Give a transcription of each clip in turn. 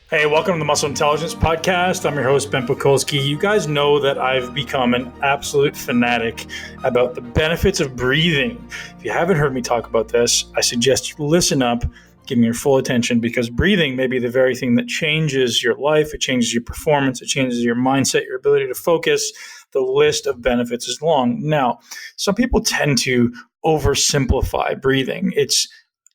Hey, welcome to the Muscle Intelligence Podcast. I'm your host, Ben Pokolsky. You guys know that I've become an absolute fanatic about the benefits of breathing. If you haven't heard me talk about this, I suggest you listen up, give me your full attention, because breathing may be the very thing that changes your life. It changes your performance. It changes your mindset, your ability to focus. The list of benefits is long. Now, some people tend to oversimplify breathing. It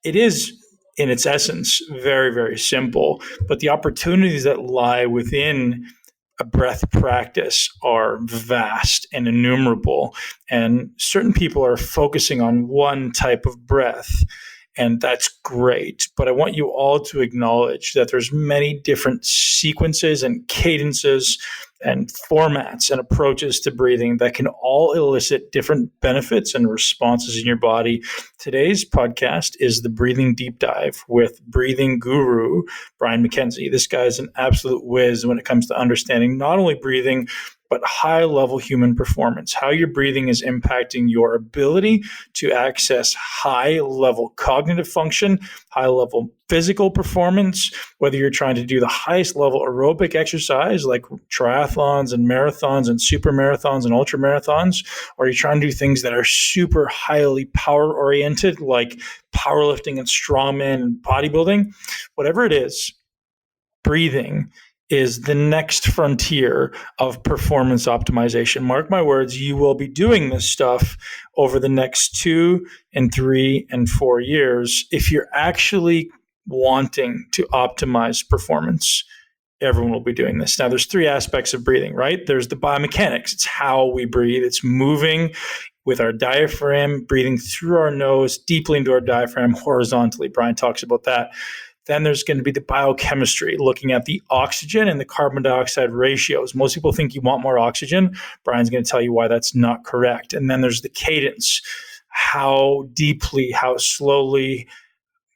is in its essence, very, very simple. But the opportunities that lie within a breath practice are vast and innumerable. And certain people are focusing on one type of breath. And that's great. But I want you all to acknowledge that there's many different sequences and cadences and formats and approaches to breathing that can all elicit different benefits and responses in your body. Today's podcast is the Breathing Deep Dive with breathing guru, Brian Mackenzie. This guy is an absolute whiz when it comes to understanding not only breathing, but high-level human performance, how your breathing is impacting your ability to access high-level cognitive function, high-level physical performance, whether you're trying to do the highest level aerobic exercise like triathlons and marathons and super marathons and ultra marathons, or you're trying to do things that are super highly power-oriented like powerlifting and strongman and bodybuilding, whatever it is, breathing is the next frontier of performance optimization. Mark my words, you will be doing this stuff over the next 2 and 3 and 4 years. If you're actually wanting to optimize performance, everyone will be doing this. Now, there's 3 aspects of breathing, right? There's the biomechanics. It's how we breathe. It's moving with our diaphragm, breathing through our nose, deeply into our diaphragm horizontally. Brian talks about that. Then there's going to be the biochemistry, looking at the oxygen and the carbon dioxide ratios. Most people think you want more oxygen. Brian's going to tell you why that's not correct. And then there's the cadence. How deeply, how slowly,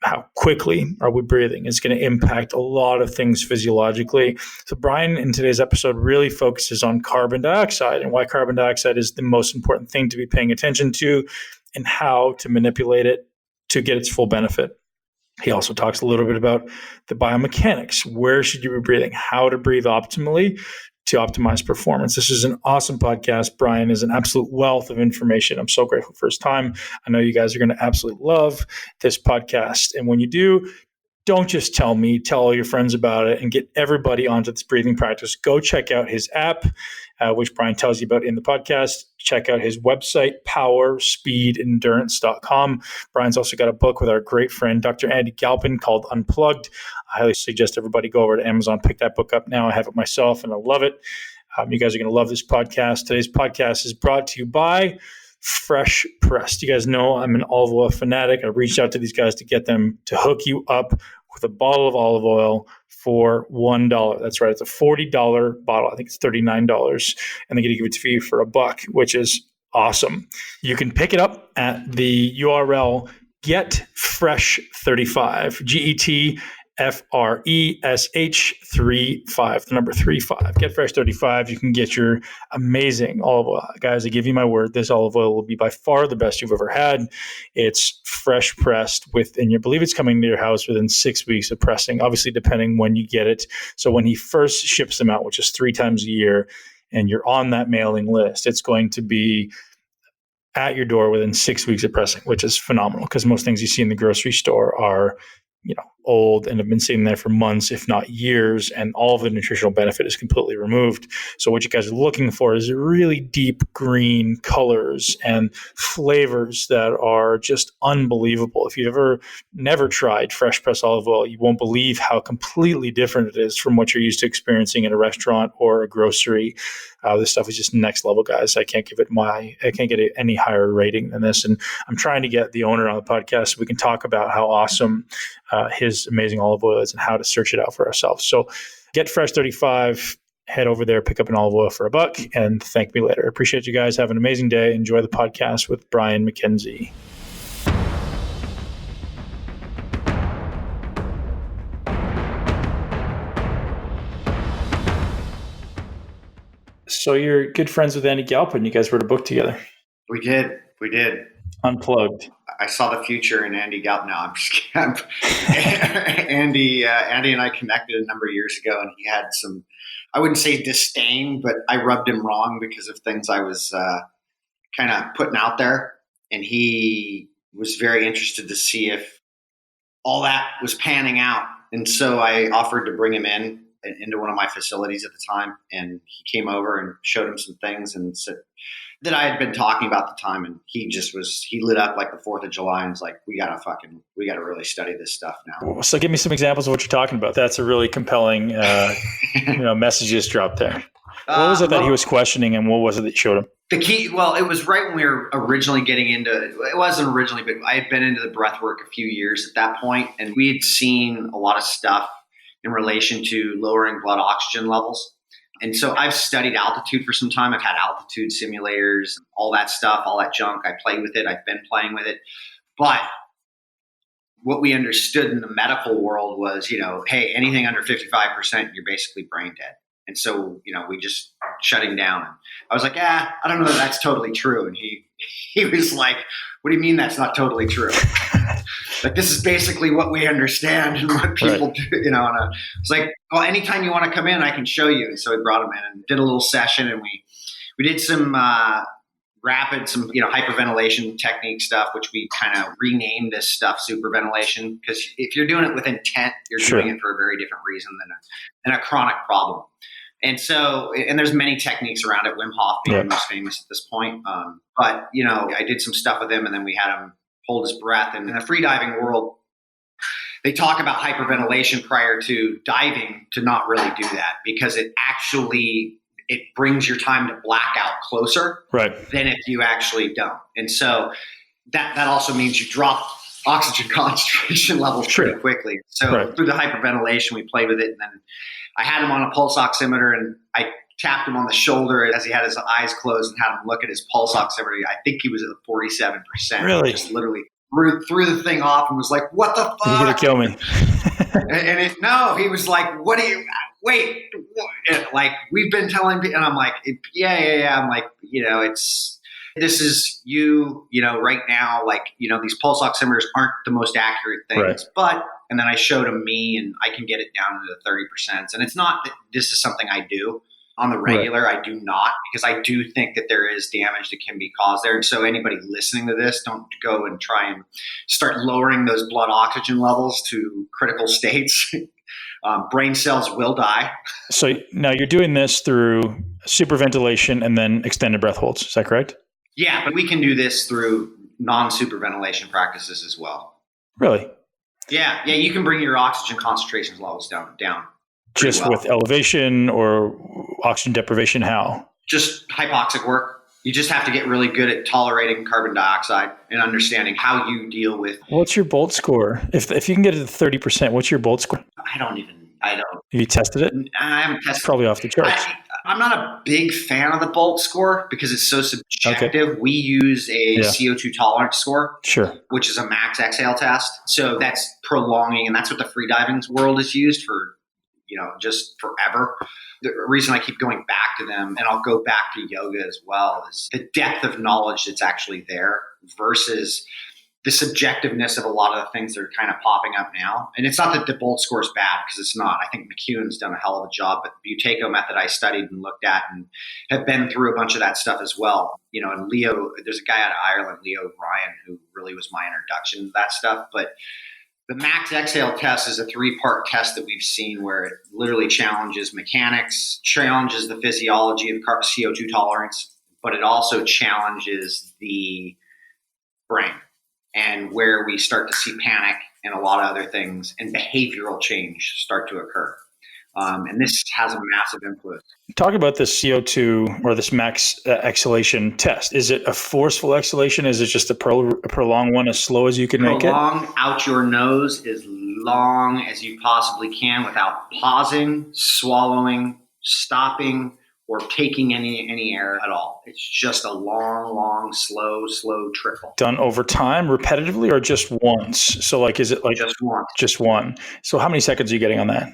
how quickly are we breathing is going to impact a lot of things physiologically. So Brian, in today's episode, really focuses on carbon dioxide and why carbon dioxide is the most important thing to be paying attention to and how to manipulate it to get its full benefit. He also talks a little bit about the biomechanics. Where should you be breathing? How to breathe optimally to optimize performance. This is an awesome podcast. Brian is an absolute wealth of information. I'm so grateful for his time. I know you guys are going to absolutely love this podcast. And when you do, don't just tell me, tell all your friends about it and get everybody onto this breathing practice. Go check out his app, which Brian tells you about in the podcast. Check out his website, powerspeedendurance.com. Brian's also got a book with our great friend, Dr. Andy Galpin, called Unplugged. I highly suggest everybody go over to Amazon, pick that book up now. I have it myself and I love it. You guys are going to love this podcast. Today's podcast is brought to you by Fresh Pressed. You guys know I'm an olive oil fanatic. I reached out to these guys to get them to hook you up with a bottle of olive oil for $1. That's right. It's a $40 bottle. I think it's $39. And they're going to give it to you for $1, which is awesome. You can pick it up at the URL GetFresh35, GetFresh35, the number 35. GetFresh35. You can get your amazing olive oil. Guys, I give you my word, this olive oil will be by far the best you've ever had. It's fresh pressed and you believe it's coming to your house within 6 weeks of pressing, obviously depending when you get it. So when he first ships them out, which is 3 times a year, and you're on that mailing list, it's going to be at your door within 6 weeks of pressing, which is phenomenal because most things you see in the grocery store are old and have been sitting there for months, if not years, and all of the nutritional benefit is completely removed. So what you guys are looking for is really deep green colors and flavors that are just unbelievable. If you've never tried fresh pressed olive oil, you won't believe how completely different it is from what you're used to experiencing in a restaurant or a grocery. This stuff is just next level, guys. I can't get it any higher rating than this. And I'm trying to get the owner on the podcast so we can talk about how awesome his amazing olive oil is and how to search it out for ourselves. So get Fresh 35, head over there, pick up an olive oil for $1, and thank me later. Appreciate you guys. Have an amazing day. Enjoy the podcast with Brian Mackenzie. So you're good friends with Andy Galpin. You guys wrote a book together. We did. Unplugged. I saw the future in Andy Gallup. No, I'm just kidding. Andy and I connected a number of years ago, and he had some, I wouldn't say disdain, but I rubbed him wrong because of things I was kind of putting out there. And he was very interested to see if all that was panning out. And so I offered to bring him into one of my facilities at the time. And he came over and showed him some things and said that I had been talking about at the time. And he lit up like the 4th of July and was like, we got to really study this stuff now. So give me some examples of what you're talking about. That's a really compelling, message just dropped there. What was it that he was questioning, and what was it that showed him? The key, well, it was right when we were originally getting into, it wasn't originally, but I had been into the breath work a few years at that point, and we had seen a lot of stuff in relation to lowering blood oxygen levels. And so I've studied altitude for some time. I've had altitude simulators, all that stuff, all that junk. I play with it. I've been playing with it. But what we understood in the medical world was, hey, anything under 55%, you're basically brain dead. And so, we just shut him down. And I was like, I don't know that that's totally true. And he was like, what do you mean that's not totally true? Like, this is basically what we understand and what people do, And I was like, well, anytime you want to come in, I can show you. And so we brought him in and did a little session, and we did some hyperventilation technique stuff, which we kind of renamed this stuff superventilation, because if you're doing it with intent, you're doing it for a very different reason than a chronic problem. And so, and there's many techniques around it, Wim Hof being the most famous at this point. But I did some stuff with him, and then we had him hold his breath. And in the freediving world, they talk about hyperventilation prior to diving to not really do that, because it brings your time to blackout closer than if you actually don't. And so that also means you drop oxygen concentration levels pretty quickly. So through the hyperventilation, we played with it. And then I had him on a pulse oximeter, and I tapped him on the shoulder as he had his eyes closed and had him look at his pulse oximeter. I think he was at 47%. Really? Just literally threw the thing off and was like, what the fuck? You're going to kill me. He was like, what do you, wait, like, we've been telling people, and I'm like, yeah. I'm like, this is right now, like, these pulse oximeters aren't the most accurate things, and then I showed him me, and I can get it down to the 30%. And it's not that this is something I do on the regular. I do not, because I do think that there is damage that can be caused there. And so anybody listening to this, don't go and try and start lowering those blood oxygen levels to critical states. Brain cells will die. So now you're doing this through superventilation and then extended breath holds. Is that correct? Yeah, but we can do this through non-superventilation practices as well. Really? Yeah. You can bring your oxygen concentration levels down. Just with elevation or oxygen deprivation? How? Just hypoxic work. You just have to get really good at tolerating carbon dioxide and understanding how you deal with. What's your Bolt score? If you can get it to 30%, what's your Bolt score? I don't. Have you tested it? I haven't tested it. Probably off the charts. I'm not a big fan of the Bolt score because it's so subjective. Okay. We use a CO2 tolerance score, which is a max exhale test. So that's prolonging, and that's what the freediving world is used for, just forever. The reason I keep going back to them, and I'll go back to yoga as well, is the depth of knowledge that's actually there versus the subjectiveness of a lot of the things that are kind of popping up now. And it's not that the Bolt score is bad, because it's not. I think McEwen's done a hell of a job, but the Buteyko method I studied and looked at and have been through a bunch of that stuff as well. And Leo, there's a guy out of Ireland, Leo Ryan, who really was my introduction to that stuff. But the max exhale test is a 3-part test that we've seen where it literally challenges mechanics, challenges the physiology of CO2 tolerance, but it also challenges the brain, and where we start to see panic and a lot of other things and behavioral change start to occur. And this has a massive influence. Talk about this CO2 or this max exhalation test. Is it a forceful exhalation? Is it just a prolonged one, as slow as you can make it? Prolong out your nose as long as you possibly can without pausing, swallowing, stopping, or taking any air at all. It's just a long, slow trickle. Done over time, repetitively, or just once? So like, is it like just once? Just one. So how many seconds are you getting on that?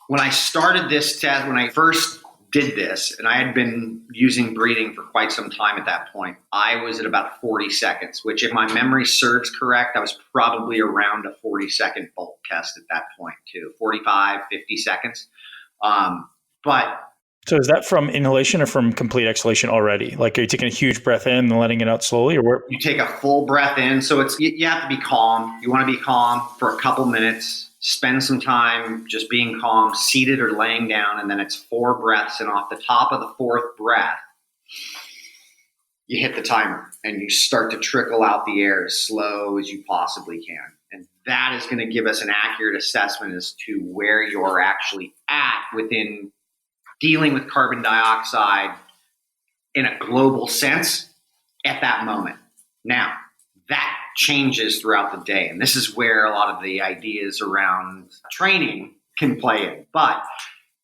When I started this test, when I first did this, and I had been using breathing for quite some time at that point, I was at about 40 seconds, which if my memory serves correct, I was probably around a 40-second bulk test at that point too, 45, 50 seconds. So is that from inhalation or from complete exhalation already? Like, are you taking a huge breath in and letting it out slowly, or where? You take a full breath in. So you have to be calm. You want to be calm for a couple minutes. Spend some time just being calm, seated or laying down, and then it's 4 breaths. And off the top of the 4th breath, you hit the timer and you start to trickle out the air as slow as you possibly can. And that is going to give us an accurate assessment as to where you're actually at within dealing with carbon dioxide in a global sense at that moment. Now, that changes throughout the day. And this is where a lot of the ideas around training can play in. But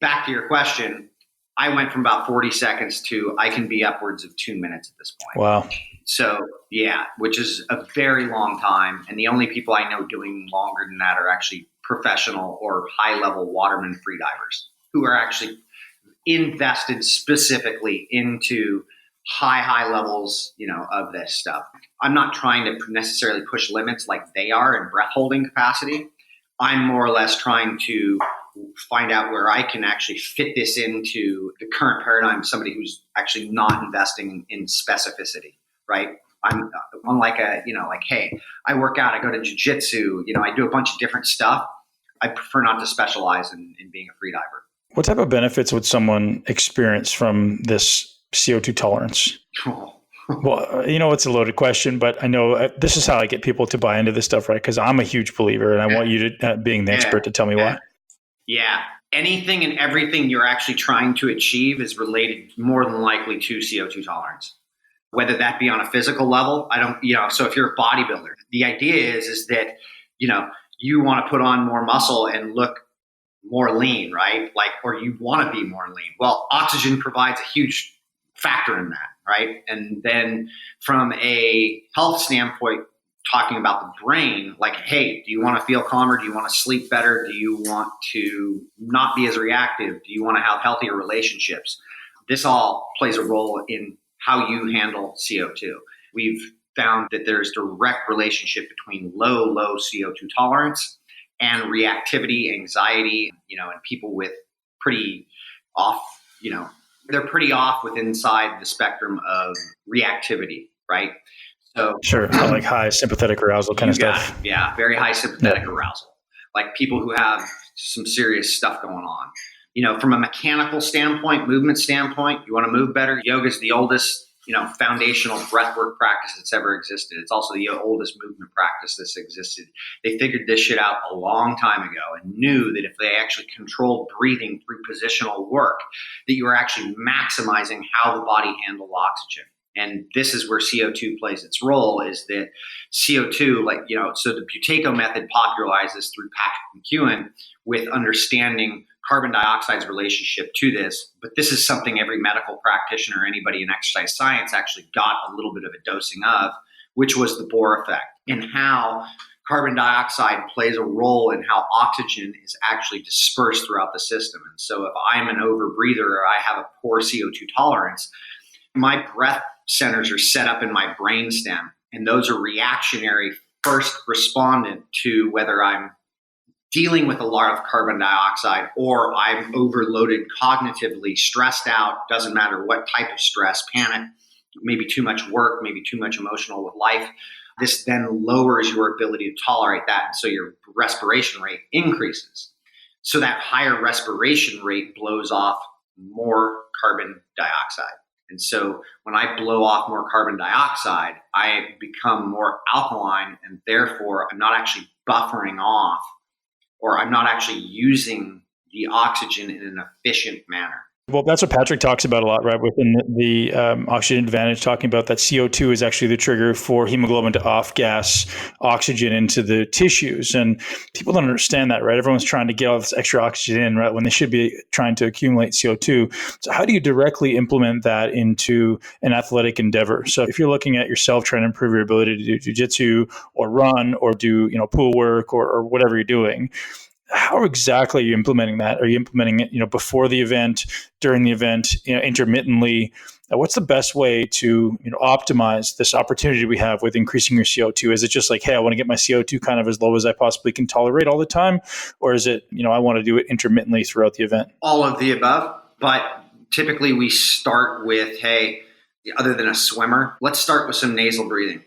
back to your question, I went from about 40 seconds to I can be upwards of 2 minutes at this point. Wow. So, yeah, which is a very long time. And the only people I know doing longer than that are actually professional or high-level waterman freedivers who are actually invested specifically into high levels, of this stuff. I'm not trying to necessarily push limits like they are in breath holding capacity. I'm more or less trying to find out where I can actually fit this into the current paradigm of somebody who's actually not investing in specificity, right? I'm like hey, I work out, I go to jiu-jitsu, I do a bunch of different stuff. I prefer not to specialize in being a freediver. What type of benefits would someone experience from this CO2 tolerance? Well, it's a loaded question, but I know this is how I get people to buy into this stuff, right? Because I'm a huge believer, and I want you to, being the expert, to tell me why. Yeah. Anything and everything you're actually trying to achieve is related more than likely to CO2 tolerance, whether that be on a physical level. So if you're a bodybuilder, the idea is that, you want to put on more muscle and look more lean, right? Or you want to be more lean. Well, oxygen provides a huge factor in that, right? And then from a health standpoint, talking about the brain, hey, do you want to feel calmer? Do you want to sleep better? Do you want to not be as reactive? Do you want to have healthier relationships? This all plays a role in how you handle CO2. We've found that there's direct relationship between low CO2 tolerance and reactivity, anxiety, and people with pretty off, they're pretty off with inside the spectrum of reactivity, right? So sure, like high sympathetic arousal kind of stuff. Yeah, very high sympathetic arousal. Like people who have some serious stuff going on. From a mechanical standpoint, movement standpoint, you want to move better. Yoga is the oldest, foundational breathwork practice that's ever existed. It's also the oldest movement practice that's existed. They figured this shit out a long time ago and knew that if they actually controlled breathing through positional work, that you were actually maximizing how the body handled oxygen. And this is where CO2 plays its role, is that CO2, so the Buteyko method popularizes through Patrick McEwen with understanding carbon dioxide's relationship to this. But this is something every medical practitioner, anybody in exercise science actually got a little bit of a dosing of, which was the Bohr effect, and how carbon dioxide plays a role in how oxygen is actually dispersed throughout the system. And so if I'm an overbreather or I have a poor CO2 tolerance, my breath centers are set up in my brainstem, and those are reactionary first respondent to whether I'm dealing with a lot of carbon dioxide or I'm overloaded cognitively, stressed out, doesn't matter what type of stress, panic, maybe too much work, maybe too much emotional with life. This then lowers your ability to tolerate that, and so your respiration rate increases. So that higher respiration rate blows off more carbon dioxide. And so when I blow off more carbon dioxide, I become more alkaline, and therefore I'm not actually buffering off, or I'm not actually using the oxygen in an efficient manner. Well, that's what Patrick talks about a lot, right? Within the oxygen advantage, talking about that CO2 is actually the trigger for hemoglobin to off-gas oxygen into the tissues. And people don't understand that, right? Everyone's trying to get all this extra oxygen in, right, when they should be trying to accumulate CO2. So how do you directly implement that into an athletic endeavor? So if you're looking at yourself trying to improve your ability to do jiu-jitsu or run or do, pool work or whatever you're doing, How exactly are you implementing that? Are you implementing it, before the event, during the event, intermittently? What's the best way to, optimize this opportunity we have with increasing your CO2? Is it just like, hey, I want to get my CO2 kind of as low as I possibly can tolerate all the time? Or is it, I want to do it intermittently throughout the event? All of the above. But typically we start with, hey, other than a swimmer, let's start with some nasal breathing.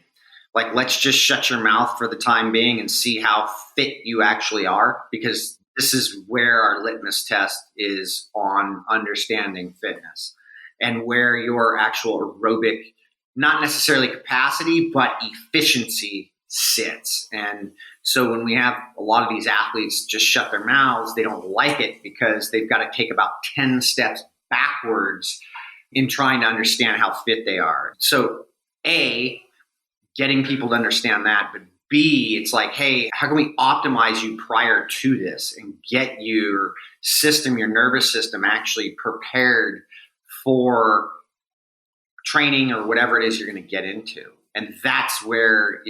Like, let's just shut your mouth for the time being and see how fit you actually are, because this is where our litmus test is on understanding fitness and where your actual aerobic, not necessarily capacity, but efficiency sits. And so when we have a lot of these athletes just shut their mouths, they don't like it because they've got to take about 10 steps backwards in trying to understand how fit they are. So A, getting people to understand that, but B, it's like, hey, how can we optimize you prior to this and get your system, your nervous system actually prepared for training or whatever it is you're going to get into. And that's where,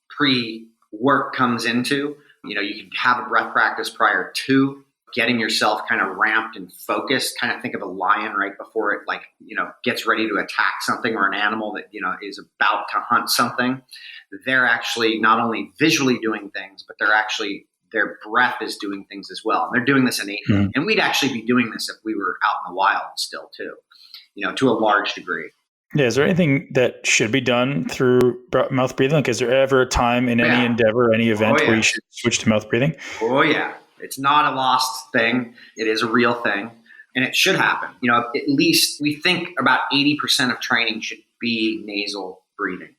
pre-work comes into. You can have a breath practice prior to getting yourself kind of ramped and focused. Kind of think of a lion right before it, gets ready to attack something, or an animal that, is about to hunt something. They're actually not only visually doing things, but their breath is doing things as well. And they're doing this innately. Mm-hmm. And we'd actually be doing this if we were out in the wild still too, to a large degree. Yeah. Is there anything that should be done through mouth breathing? Like, is there ever a time in any endeavor, any event where you should switch to mouth breathing? Oh yeah. It's not a lost thing. It is a real thing, and it should happen. At least we think about 80% of training should be nasal breathing.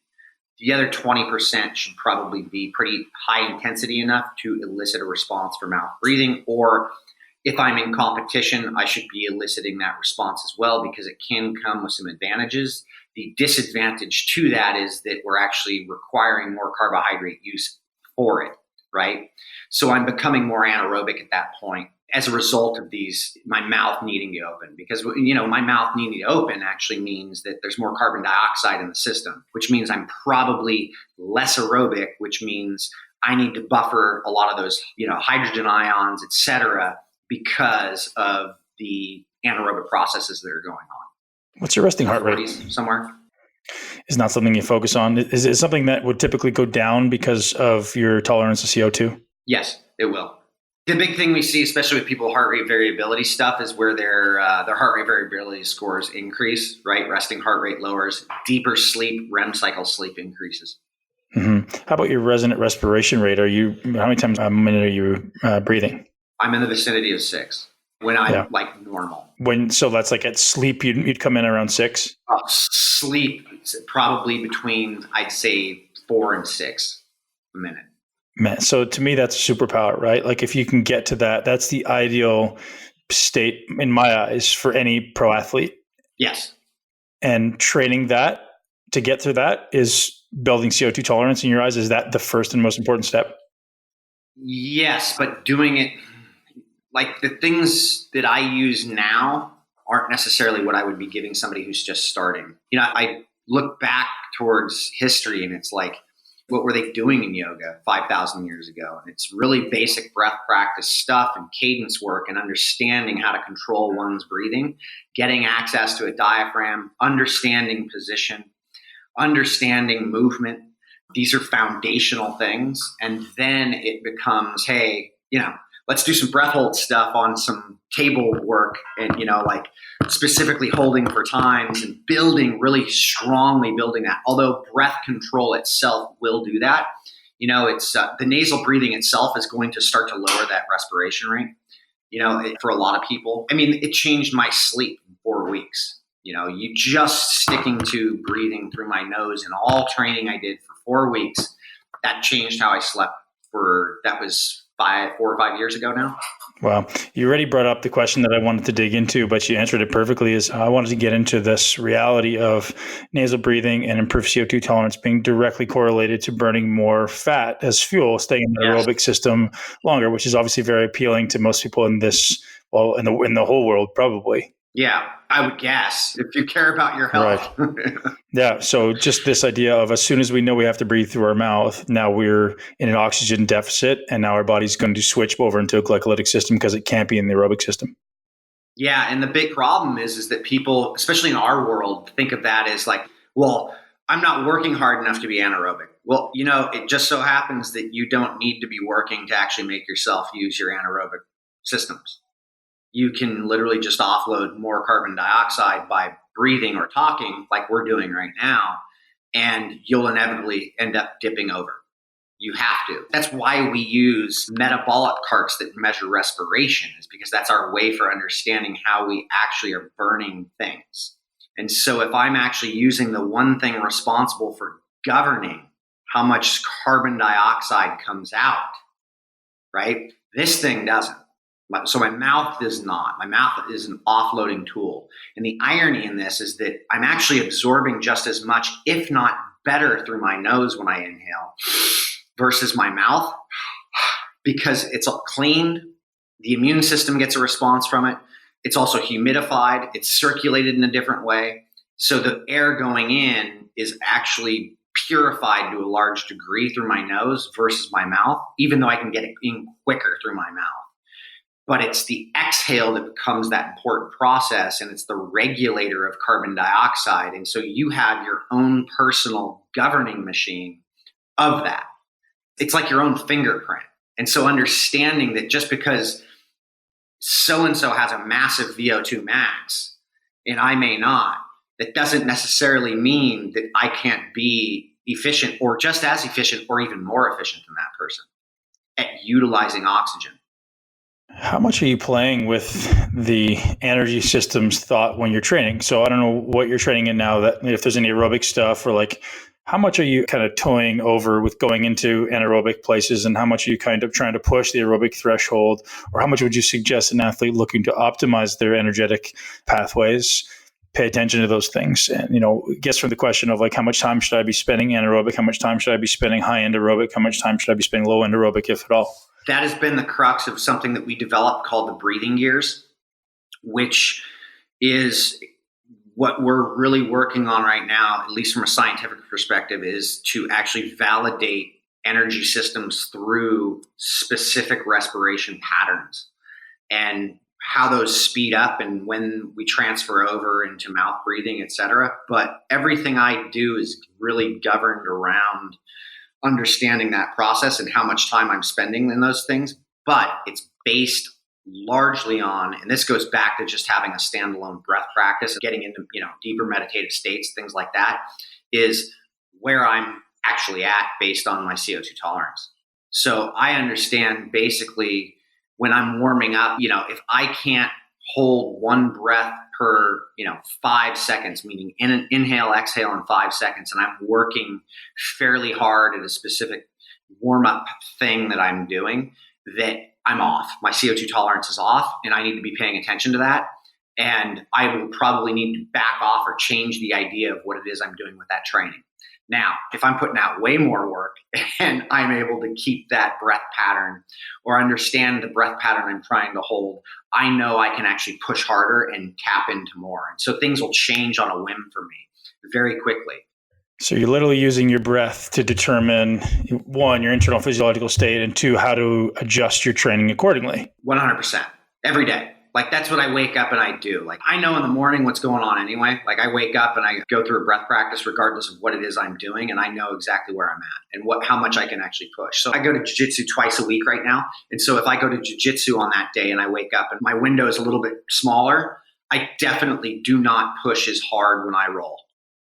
The other 20% should probably be pretty high intensity enough to elicit a response for mouth breathing. Or if I'm in competition, I should be eliciting that response as well, because it can come with some advantages. The disadvantage to that is that we're actually requiring more carbohydrate use for it, right? So I'm becoming more anaerobic at that point as a result of my mouth needing to open, because, my mouth needing to open actually means that there's more carbon dioxide in the system, which means I'm probably less aerobic, which means I need to buffer a lot of those, hydrogen ions, et cetera, because of the anaerobic processes that are going on. What's your resting heart rate? Somewhere. Is not something you focus on. Is it something that would typically go down because of your tolerance of CO2? Yes, it will. The big thing we see, especially with people with heart rate variability stuff, is where their heart rate variability scores increase, right? Resting heart rate lowers, deeper sleep, REM cycle sleep increases. Mm-hmm. How about your resonant respiration rate? How many times a minute are you breathing? I'm in the vicinity of 6 when I'm normal. So that's like at sleep, you'd come in around 6? Sleep, probably between, I'd say, 4 and 6 a minute. Man, so to me, that's a superpower, right? Like, if you can get to that, that's the ideal state in my eyes for any pro athlete. Yes. And training that to get through that is building CO2 tolerance in your eyes. Is that the first and most important step? Yes, but doing it, like, the things that I use now aren't necessarily what I would be giving somebody who's just starting. I look back towards history, and it's like, what were they doing in yoga 5,000 years ago? And it's really basic breath practice stuff and cadence work and understanding how to control one's breathing, getting access to a diaphragm, understanding position, understanding movement. These are foundational things. And then it becomes, hey, let's do some breath hold stuff on some table work and, specifically holding for times and really strongly building that. Although breath control itself will do that, it's the nasal breathing itself is going to start to lower that respiration rate, for a lot of people. I mean, it changed my sleep in 4 weeks. You just sticking to breathing through my nose and all training I did for 4 weeks, that changed how I slept that was 4 or 5 years ago now. Wow. You already brought up the question that I wanted to dig into, but you answered it perfectly. Is I wanted to get into this reality of nasal breathing and improved CO2 tolerance being directly correlated to burning more fat as fuel, staying in the aerobic system longer, which is obviously very appealing to most people in the whole world, probably. Yeah, I would guess, if you care about your health. Right. Yeah. So just this idea of as soon as we know we have to breathe through our mouth, now we're in an oxygen deficit, and now our body's going to switch over into a glycolytic system because it can't be in the aerobic system. Yeah. And the big problem is that people, especially in our world, think of that as like, well, I'm not working hard enough to be anaerobic. Well, it just so happens that you don't need to be working to actually make yourself use your anaerobic systems. You can literally just offload more carbon dioxide by breathing or talking like we're doing right now, and you'll inevitably end up dipping over. You have to. That's why we use metabolic carts that measure respiration, is because that's our way for understanding how we actually are burning things. And so if I'm actually using the one thing responsible for governing how much carbon dioxide comes out, right? This thing doesn't. So my mouth does not. My mouth is an offloading tool. And the irony in this is that I'm actually absorbing just as much, if not better, through my nose when I inhale versus my mouth, because it's cleaned. The immune system gets a response from it. It's also humidified. It's circulated in a different way. So the air going in is actually purified to a large degree through my nose versus my mouth, even though I can get it in quicker through my mouth. But it's the exhale that becomes that important process, and it's the regulator of carbon dioxide. And so you have your own personal governing machine of that. It's like your own fingerprint. And so understanding that just because so-and-so has a massive VO2 max and I may not, that doesn't necessarily mean that I can't be efficient or just as efficient or even more efficient than that person at utilizing oxygen. How much are you playing with the energy systems thought when you're training? So I don't know what you're training in now, that if there's any aerobic stuff, or like how much are you kind of toying over with going into anaerobic places, and how much are you kind of trying to push the aerobic threshold, or how much would you suggest an athlete looking to optimize their energetic pathways pay attention to those things? And, it gets from the question of like, how much time should I be spending anaerobic? How much time should I be spending high end aerobic? How much time should I be spending low end aerobic, if at all? That has been the crux of something that we developed called the breathing gears, which is what we're really working on right now, at least from a scientific perspective, is to actually validate energy systems through specific respiration patterns and how those speed up and when we transfer over into mouth breathing, et cetera. But everything I do is really governed around understanding that process and how much time I'm spending in those things. But it's based largely on, and this goes back to just having a standalone breath practice, getting into deeper meditative states, things like that, is where I'm actually at based on my CO2 tolerance. So I understand basically when I'm warming up, if I can't hold one breath per 5 seconds, meaning inhale, exhale in 5 seconds, and I'm working fairly hard at a specific warm-up thing that I'm doing, that I'm off. My CO2 tolerance is off, and I need to be paying attention to that. And I will probably need to back off or change the idea of what it is I'm doing with that training. Now, if I'm putting out way more work and I'm able to keep that breath pattern or understand the breath pattern I'm trying to hold, I know I can actually push harder and tap into more. And so things will change on a whim for me very quickly. So you're literally using your breath to determine, one, your internal physiological state, and two, how to adjust your training accordingly. 100%. Every day. Like, that's what I wake up and I do. Like, I know in the morning what's going on anyway. Like, I wake up and I go through a breath practice regardless of what it is I'm doing, and I know exactly where I'm at and how much I can actually push. So I go to jiu-jitsu twice a week right now. And so if I go to jiu-jitsu on that day and I wake up and my window is a little bit smaller, I definitely do not push as hard when I roll.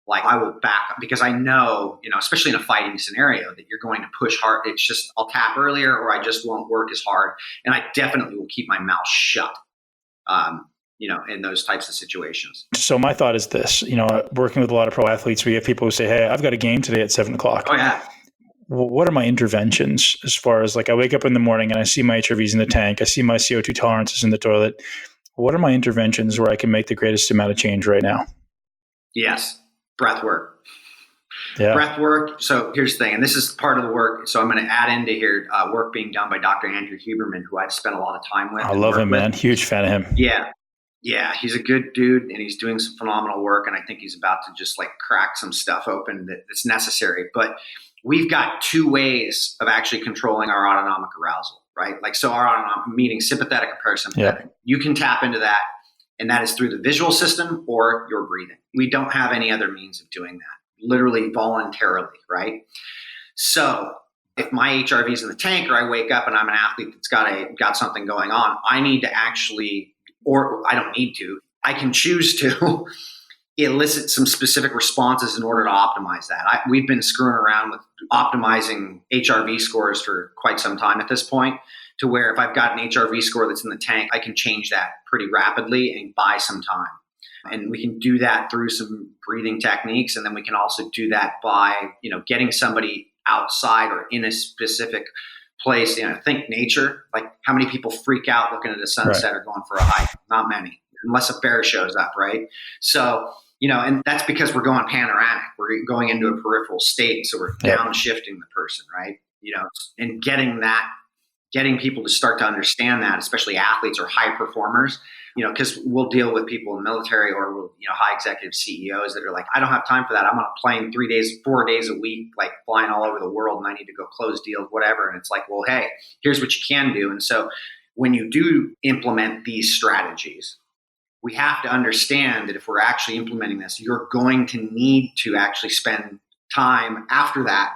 Like, I will back up because I know, especially in a fighting scenario, that you're going to push hard. It's just, I'll tap earlier or I just won't work as hard. And I definitely will keep my mouth shut. In those types of situations. So my thought is this, working with a lot of pro athletes, we have people who say, hey, I've got a game today at 7:00. Oh yeah. Well, what are my interventions as far as like I wake up in the morning and I see my HRVs in the tank, I see my CO2 tolerances in the toilet. What are my interventions where I can make the greatest amount of change right now? Yes. Breath work. Yeah. Breath work. So here's the thing, and this is part of the work. So I'm going to add into here work being done by Dr. Andrew Huberman, who I've spent a lot of time with. I love him, man. Huge fan of him. Yeah. Yeah, he's a good dude and he's doing some phenomenal work. And I think he's about to just like crack some stuff open that's necessary. But we've got two ways of actually controlling our autonomic arousal, right? Like, so our autonomic, meaning sympathetic and parasympathetic. Yeah. You can tap into that, and that is through the visual system or your breathing. We don't have any other means of doing that, literally voluntarily, right? So if my HRV is in the tank, or I wake up and I'm an athlete that's got something going on, I need to actually, or I don't need to, I can choose to elicit some specific responses in order to optimize that. We've been screwing around with optimizing HRV scores for quite some time at this point, to where if I've got an HRV score that's in the tank, I can change that pretty rapidly and buy some time. And we can do that through some breathing techniques. And then we can also do that by, getting somebody outside or in a specific place. Think nature. Like, how many people freak out looking at a sunset or going for a hike? Not many, unless a bear shows up, right? So, and that's because we're going panoramic. We're going into a peripheral state. So we're downshifting the person, right? And getting people to start to understand that, especially athletes or high performers, because we'll deal with people in the military or high executive CEOs that are like, I don't have time for that. I'm on a plane 4 days a week, like flying all over the world, and I need to go close deals, whatever. And it's like, well, hey, here's what you can do. And so when you do implement these strategies, we have to understand that if we're actually implementing this, you're going to need to actually spend time after that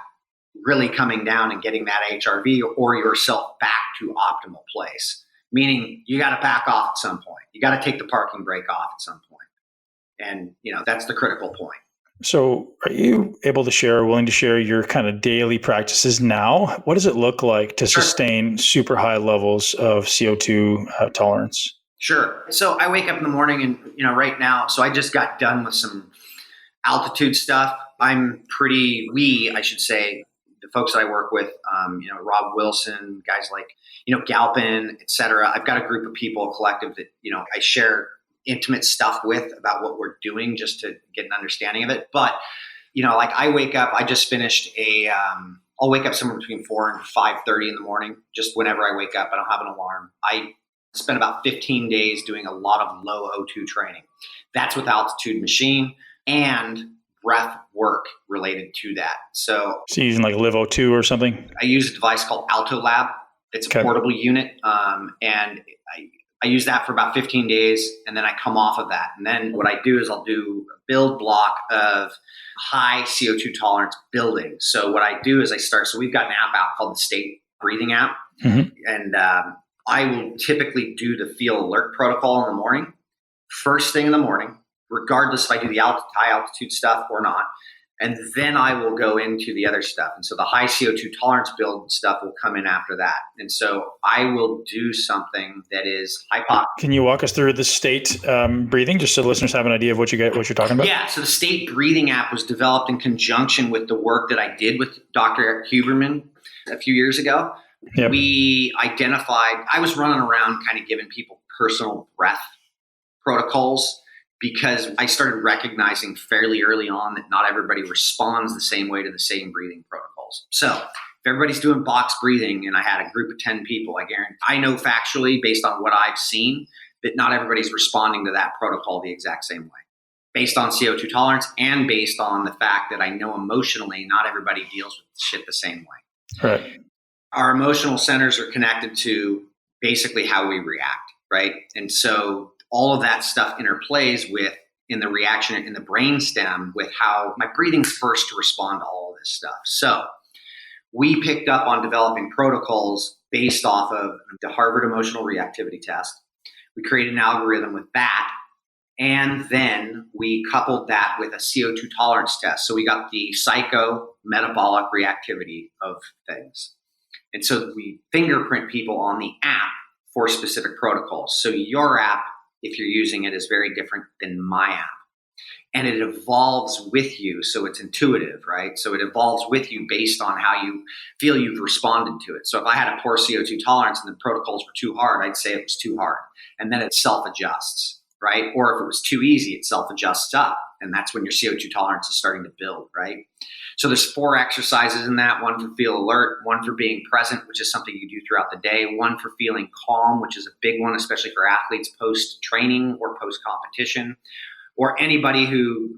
really coming down and getting that HRV or yourself back to optimal place. Meaning you got to back off at some point. You got to take the parking brake off at some point. And, that's the critical point. So are you able to share, willing to share your kind of daily practices now? What does it look like to sustain super high levels of CO2 tolerance? Sure. So I wake up in the morning and, right now, so I just got done with some altitude stuff. I should say, the folks that I work with, Rob Wilson, guys like, Galpin, et cetera. I've got a group of people, a collective that, I share intimate stuff with about what we're doing just to get an understanding of it. But, like I wake up, I just finished I'll wake up somewhere between 4 and 5:30 in the morning, just whenever I wake up. I don't have an alarm. I spent about 15 days doing a lot of low O2 training. That's with altitude machine and breath work related to that. So you're using like Live O2 or something? I use a device called Alto Lab. It's a portable unit. And I use that for about 15 days, and then I come off of that. And then what I do is I'll do a build block of high CO2 tolerance building. So what I do is so we've got an app out called the State Breathing app. Mm-hmm. And I will typically do the Feel Alert protocol in the morning, first thing in the morning, regardless if I do the high altitude stuff or not. And then I will go into the other stuff. And so the high CO2 tolerance build stuff will come in after that. And so I will do something that is hypoxic. Can you walk us through the state breathing, just so listeners have an idea of what you're talking about? Yeah. So the State Breathing app was developed in conjunction with the work that I did with Dr. Eric Huberman a few years ago. Yep. We identified, I was running around kind of giving people personal breath protocols, because I started recognizing fairly early on that not everybody responds the same way to the same breathing protocols. So if everybody's doing box breathing and I had a group of 10 people, I know factually based on what I've seen that not everybody's responding to that protocol the exact same way, based on CO2 tolerance and based on the fact that I know emotionally not everybody deals with shit the same way. Right. Our emotional centers are connected to basically how we react, right? And so all of that stuff interplays with in the reaction in the brainstem with how my breathing's first to respond to all of this stuff. So we picked up on developing protocols based off of the Harvard Emotional Reactivity Test. We created an algorithm with that. And then we coupled that with a CO2 tolerance test. So we got the psycho-metabolic reactivity of things. And so we fingerprint people on the app for specific protocols. So your app, if you're using it, is very different than my app. And it evolves with you, so it's intuitive, right? So it evolves with you based on how you feel you've responded to it. So if I had a poor CO2 tolerance and the protocols were too hard, I'd say it was too hard. And then it self-adjusts, right? Or if it was too easy, it self-adjusts up. And that's when your CO2 tolerance is starting to build, right? So there's 4 exercises in that, one for feel alert, one for being present, which is something you do throughout the day, one for feeling calm, which is a big one, especially for athletes post-training or post-competition, or anybody who,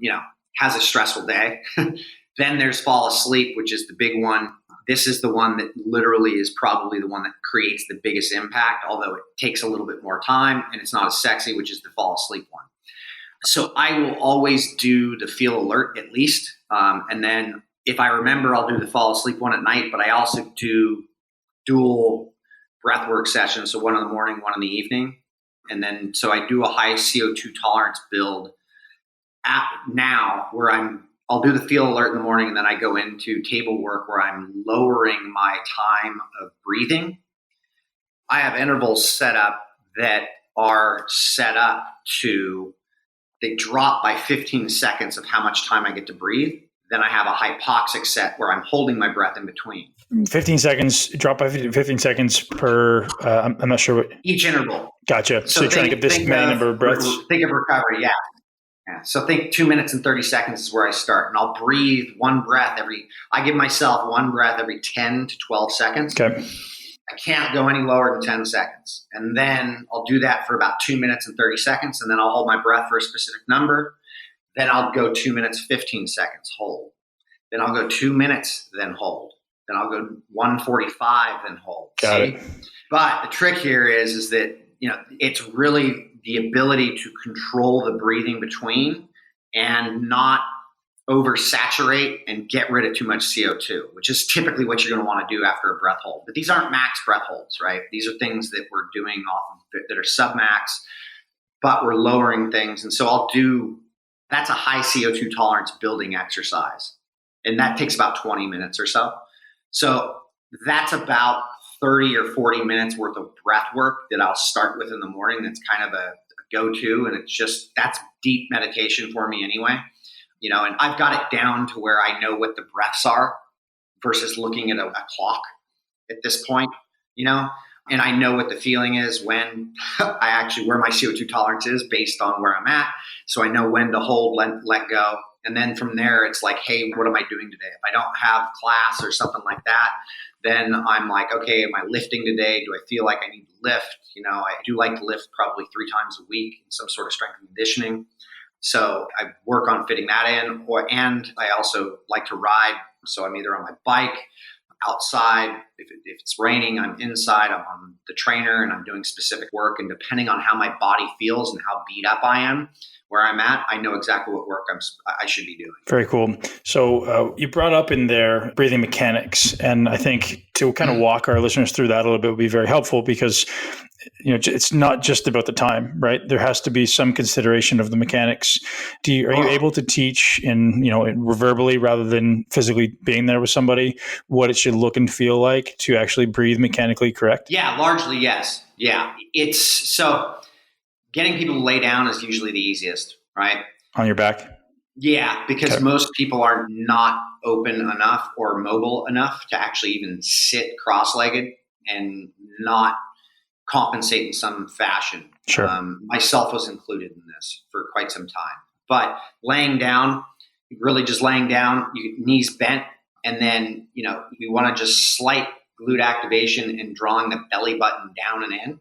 has a stressful day. Then there's fall asleep, which is the big one. This is the one that literally is probably the one that creates the biggest impact, although it takes a little bit more time and it's not as sexy, which is the fall asleep one. So I will always do the feel alert at least. And then if I remember, I'll do the fall asleep one at night, but I also do dual breathwork sessions. So one in the morning, one in the evening. And then, so I do a high CO2 tolerance build now where I'll do the feel alert in the morning, and then I go into table work where I'm lowering my time of breathing. I have intervals set up that are set up they drop by 15 seconds of how much time I get to breathe. Then I have a hypoxic set where I'm holding my breath in between. 15 seconds, drop by 15 seconds per, I'm not sure what. Each interval. Gotcha. So you're trying to get this many number of breaths? Think of recovery, yeah. So think 2 minutes and 30 seconds is where I start. And I'll breathe one breath I give myself one breath every 10 to 12 seconds. Okay. I can't go any lower than 10 seconds. And then I'll do that for about 2 minutes and 30 seconds. And then I'll hold my breath for a specific number. Then I'll go 2 minutes, 15 seconds, hold. Then I'll go 2 minutes, then hold. Then I'll go 1:45, then hold. Got it. But the trick here is that, it's really the ability to control the breathing between and not oversaturate and get rid of too much CO2, which is typically what you're going to want to do after a breath hold. But these aren't max breath holds, right? These are things that we're doing that are sub-max, but we're lowering things. And so that's a high CO2 tolerance building exercise. And that takes about 20 minutes or so. So that's about 30 or 40 minutes worth of breath work that I'll start with in the morning. That's kind of a go-to. And that's deep meditation for me anyway. And I've got it down to where I know what the breaths are versus looking at a clock at this point, and I know what the feeling is when where my CO2 tolerance is based on where I'm at. So I know when to hold, let go. And then from there, it's like, hey, what am I doing today? If I don't have class or something like that, then I'm like, okay, am I lifting today? Do I feel like I need to lift? I do like to lift probably 3 times a week in some sort of strength and conditioning. So I work on fitting that in, and I also like to ride. So I'm either on my bike, outside. If it's raining, I'm inside. I'm on the trainer and I'm doing specific work. And depending on how my body feels and how beat up I am, where I'm at, I know exactly what work I should be doing. Very cool. So you brought up in there breathing mechanics, and I think to kind of walk our listeners through that a little bit would be very helpful because it's not just about the time, right? There has to be some consideration of the mechanics. Are you able to teach in verbally rather than physically being there with somebody what it should look and feel like to actually breathe mechanically correct? Yeah, largely yes. Yeah, it's so. Getting people to lay down is usually the easiest, right? On your back? Yeah, because most people are not open enough or mobile enough to actually even sit cross-legged and not compensate in some fashion. Sure. Myself was included in this for quite some time. But laying down, really just laying down, knees bent, and then, you want to just slight glute activation and drawing the belly button down and in.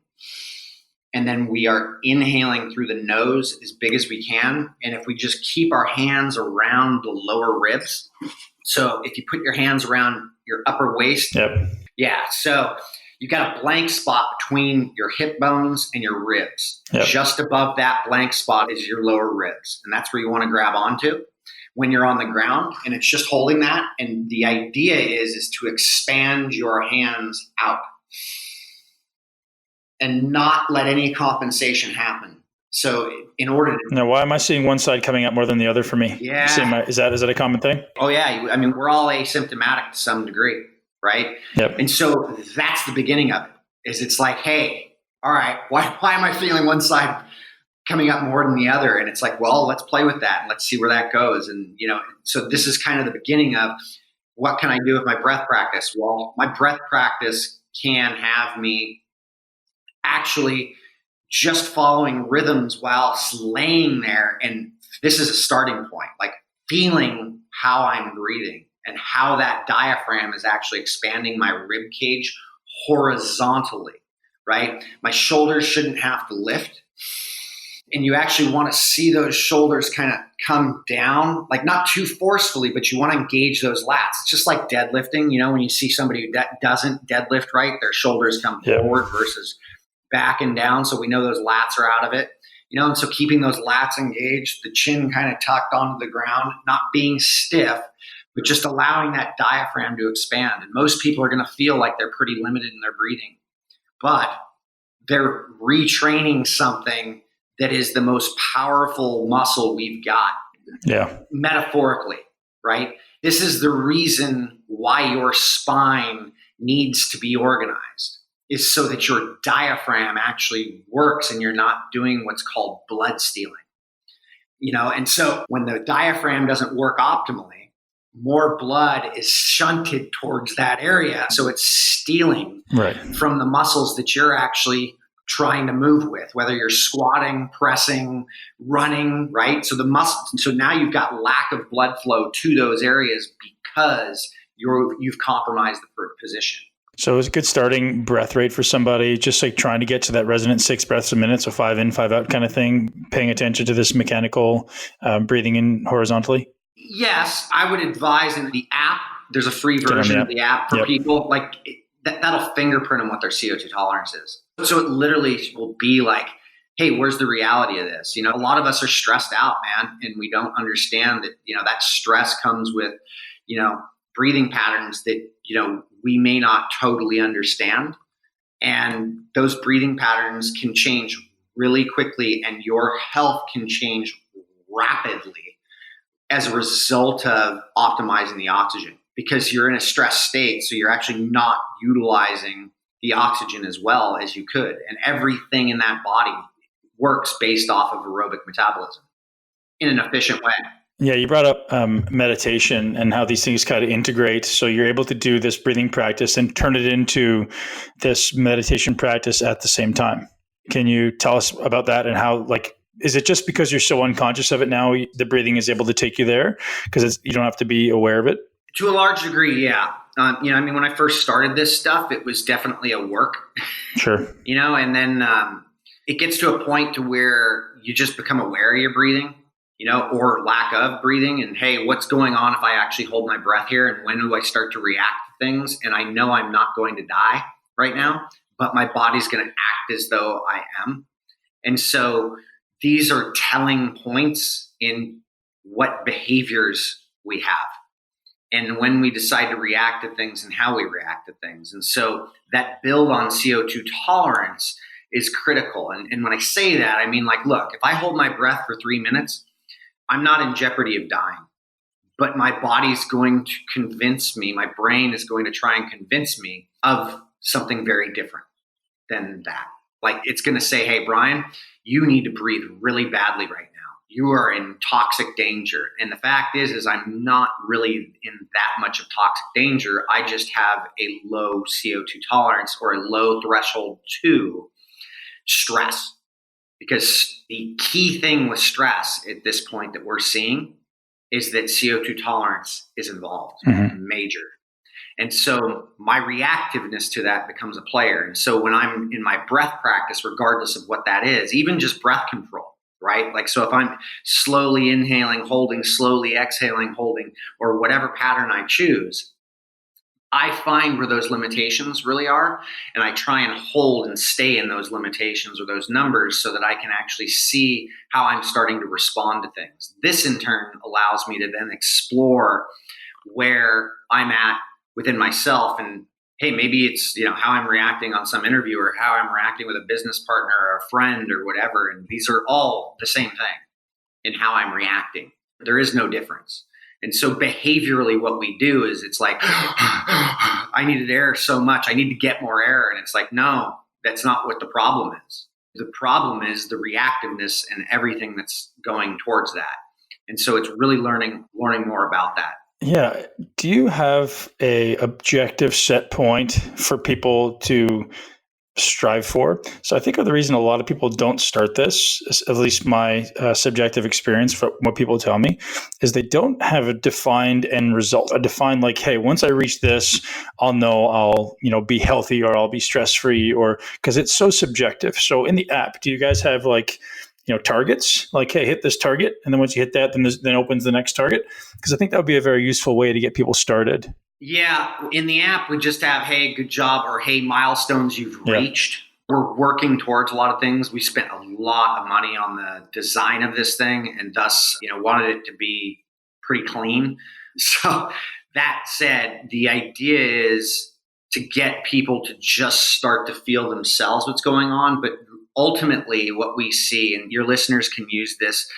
And then we are inhaling through the nose as big as we can. And if we just keep our hands around the lower ribs, so if you put your hands around your upper waist, so you got a blank spot between your hip bones and your ribs. Yep. Just above that blank spot is your lower ribs. And that's where you want to grab onto when you're on the ground. And it's just holding that. And the idea is to expand your hands out and not let any compensation happen. So in order to... Now, why am I seeing one side coming up more than the other for me? Yeah. Is that a common thing? Oh, yeah. I mean, we're all asymptomatic to some degree, right? Yep. And so that's the beginning of it, is it's like, hey, all right, why am I feeling one side coming up more than the other? And it's like, well, let's play with that and let's see where that goes. And, so this is kind of the beginning of what can I do with my breath practice? Well, my breath practice can have me actually just following rhythms while laying there. And this is a starting point, like feeling how I'm breathing and how that diaphragm is actually expanding my rib cage horizontally, right? My shoulders shouldn't have to lift. And you actually want to see those shoulders kind of come down, like not too forcefully, but you want to engage those lats. It's just like deadlifting. You know, when you see somebody that doesn't deadlift right, their shoulders come forward versus back and down. So we know those lats are out of it. You know, and so keeping those lats engaged, the chin kind of tucked onto the ground, not being stiff, but just allowing that diaphragm to expand. And most people are going to feel like they're pretty limited in their breathing, but they're retraining something that is the most powerful muscle we've got. Yeah. Metaphorically, right? This is the reason why your spine needs to be organized, is so that your diaphragm actually works and you're not doing what's called blood stealing. You know, and so when the diaphragm doesn't work optimally, more blood is shunted towards that area. So it's stealing from the muscles that you're actually trying to move with, whether you're squatting, pressing, running, right? So so now you've got lack of blood flow to those areas because you've compromised the position. So it's a good starting breath rate for somebody, just like trying to get to that resonant 6 breaths a minute, so 5 in, 5 out kind of thing, paying attention to this mechanical breathing in horizontally? Yes, I would advise in the app, there's a free version of the app for people, like that'll fingerprint them what their CO2 tolerance is. So it literally will be like, hey, where's the reality of this? You know, a lot of us are stressed out, man, and we don't understand that, you know, that stress comes with, you know, breathing patterns that, you know, we may not totally understand. And those breathing patterns can change really quickly, and your health can change rapidly as a result of optimizing the oxygen, because you're in a stress state. So you're actually not utilizing the oxygen as well as you could. And everything in that body works based off of aerobic metabolism in an efficient way. Yeah, you brought up meditation and how these things kind of integrate. So you're able to do this breathing practice and turn it into this meditation practice at the same time. Can you tell us about that and how, like, is it just because you're so unconscious of it now, the breathing is able to take you there because you don't have to be aware of it? To a large degree, yeah. You know, I mean, when I first started this stuff, it was definitely a work. Sure. You know, and then it gets to a point to where you just become aware of your breathing, you know, or lack of breathing. And hey, what's going on if I actually hold my breath here? And when do I start to react to things? And I know I'm not going to die right now, but my body's going to act as though I am. And so these are telling points in what behaviors we have and when we decide to react to things and how we react to things. And so that build on CO2 tolerance is critical. And when I say that, I mean, like, look, if I hold my breath for 3 minutes, I'm not in jeopardy of dying, but my body's going to convince me, my brain is going to try and convince me of something very different than that. Like, it's going to say, hey, Brian, you need to breathe really badly right now. You are in toxic danger. And the fact is I'm not really in that much of toxic danger. I just have a low CO2 tolerance or a low threshold to stress. Because the key thing with stress at this point that we're seeing is that CO2 tolerance is involved, major. And so my reactiveness to that becomes a player. And so when I'm in my breath practice, regardless of what that is, even just breath control, right? Like, so if I'm slowly inhaling, holding, slowly exhaling, holding, or whatever pattern I choose, I find where those limitations really are, and I try and hold and stay in those limitations or those numbers so that I can actually see how I'm starting to respond to things. This in turn allows me to then explore where I'm at within myself, and hey, maybe it's, you know, how I'm reacting on some interview or how I'm reacting with a business partner or a friend or whatever. And these are all the same thing in how I'm reacting. There is no difference. And so behaviorally what we do is it's like, I needed air so much, I need to get more air. And it's like, no, that's not what the problem is. The problem is the reactiveness and everything that's going towards that. And so it's really learning more about that. Yeah. Do you have a objective set point for people to strive for. So I think the reason a lot of people don't start this, at least my subjective experience from what people tell me, is they don't have a defined end result. A defined like, hey, once I reach this, I'll know I'll, be healthy or I'll be stress-free, or because it's so subjective. So in the app, do you guys have like, targets? Like, hey, hit this target. And then once you hit that, then opens the next target. Because I think that would be a very useful way to get people started. Yeah, in the app, we just have, hey, good job, or hey, milestones you've reached. We're working towards a lot of things. We spent a lot of money on the design of this thing and thus, wanted it to be pretty clean. So that said, the idea is to get people to just start to feel themselves what's going on. But ultimately, what we see, and your listeners can use this,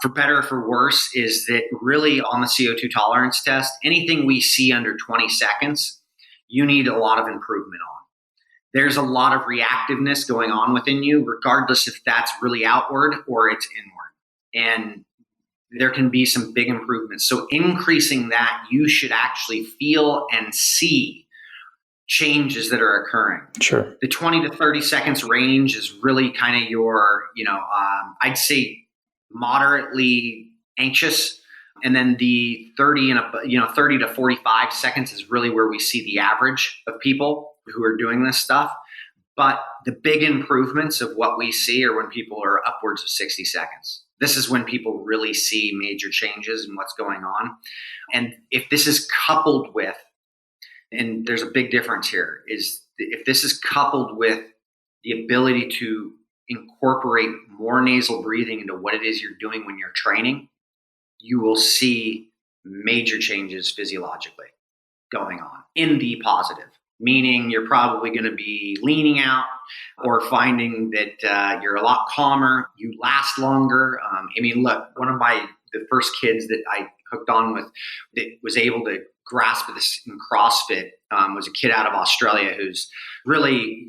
for better or for worse, is that really on the CO2 tolerance test, anything we see under 20 seconds, you need a lot of improvement on. There's a lot of reactiveness going on within you, regardless if that's really outward or it's inward. And there can be some big improvements. So increasing that, you should actually feel and see changes that are occurring. Sure. The 20 to 30 seconds range is really kind of your, I'd say, moderately anxious, and then the 30 to 45 seconds is really where we see the average of people who are doing this stuff. But the big improvements of what we see are when people are upwards of 60 seconds. This is when people really see major changes in what's going on. And if this is coupled with, and there's a big difference here, is if this is coupled with the ability to incorporate more nasal breathing into what it is you're doing when you're training, you will see major changes physiologically going on in the positive, meaning you're probably going to be leaning out or finding that you're a lot calmer, you last longer. Look, one of the first kids that I hooked on with that was able to grasp this in CrossFit was a kid out of Australia who's really,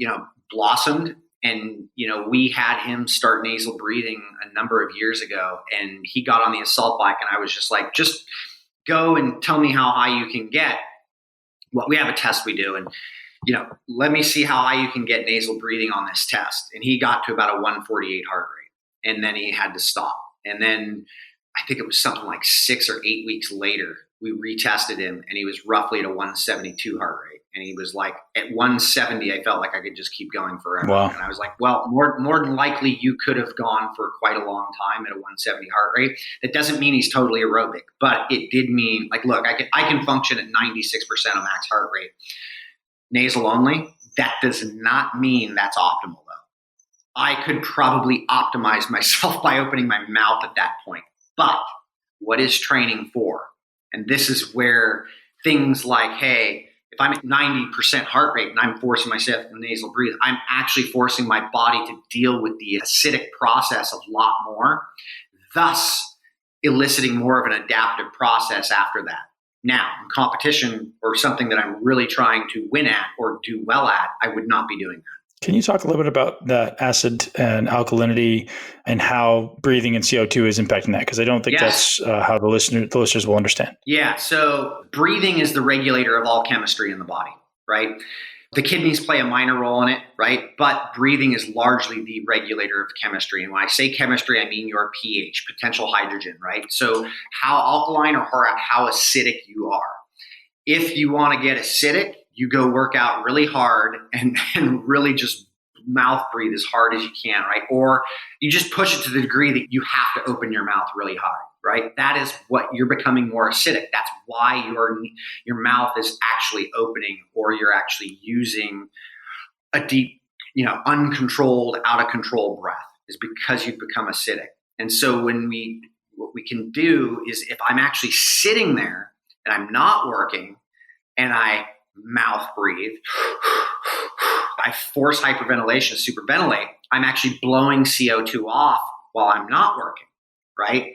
blossomed. And, we had him start nasal breathing a number of years ago, and he got on the assault bike, and I was just like, just go and tell me how high you can get. Well, we have a test we do, and, let me see how high you can get nasal breathing on this test. And he got to about a 148 heart rate, and then he had to stop. And then I think it was something like 6 or 8 weeks later, we retested him, and he was roughly at a 172 heart rate. And he was like, at 170, I felt like I could just keep going forever. Wow. And I was like, well, more than likely you could have gone for quite a long time at a 170 heart rate. That doesn't mean he's totally aerobic, but it did mean, like, look, I can function at 96% of max heart rate. Nasal only, that does not mean that's optimal, though. I could probably optimize myself by opening my mouth at that point. But what is training for? And this is where things like, hey, if I'm at 90% heart rate and I'm forcing myself to nasal breathe, I'm actually forcing my body to deal with the acidic process a lot more, thus eliciting more of an adaptive process after that. Now, in competition or something that I'm really trying to win at or do well at, I would not be doing that. Can you talk a little bit about the acid and alkalinity and how breathing and CO2 is impacting that? Because I don't think that's how the listeners will understand. Yeah. So breathing is the regulator of all chemistry in the body, right? The kidneys play a minor role in it, right? But breathing is largely the regulator of chemistry. And when I say chemistry, I mean your pH, potential hydrogen, right? So how alkaline or how acidic you are. If you want to get acidic, you go work out really hard and really just mouth breathe as hard as you can, right? Or you just push it to the degree that you have to open your mouth really hard, right? That is what you're becoming more acidic. That's why your mouth is actually opening, or you're actually using a deep, uncontrolled, out of control breath, is because you've become acidic. And so what we can do is, if I'm actually sitting there and I'm not working and I mouth breathe, I force hyperventilation, superventilate, I'm actually blowing CO2 off while I'm not working, right?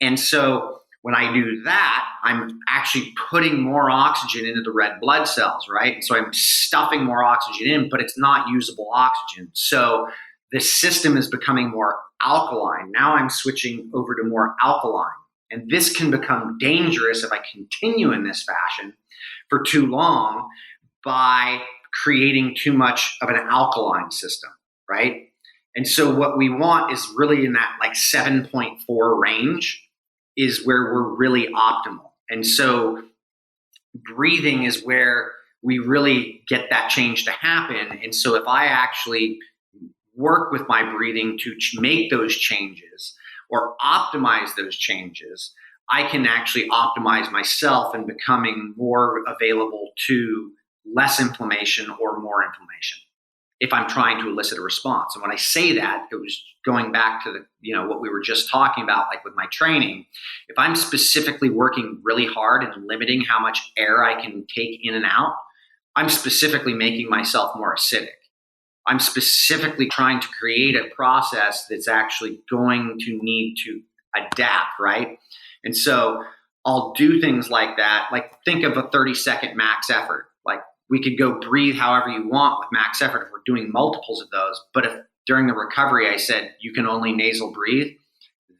And so when I do that, I'm actually putting more oxygen into the red blood cells, right? And so I'm stuffing more oxygen in, but it's not usable oxygen. So the system is becoming more alkaline. Now I'm switching over to more alkaline. And this can become dangerous if I continue in this fashion for too long by creating too much of an alkaline system, right? And so what we want is really in that like 7.4 range is where we're really optimal. And so breathing is where we really get that change to happen. And so if I actually work with my breathing to make those changes or optimize those changes, I can actually optimize myself in becoming more available to less inflammation or more inflammation if I'm trying to elicit a response. And when I say that, it was going back to what we were just talking about, like with my training. If I'm specifically working really hard and limiting how much air I can take in and out, I'm specifically making myself more acidic. I'm specifically trying to create a process that's actually going to need to adapt, right? And so I'll do things like that. Like think of a 30-second max effort. Like we could go breathe however you want with max effort if we're doing multiples of those. But if during the recovery I said you can only nasal breathe,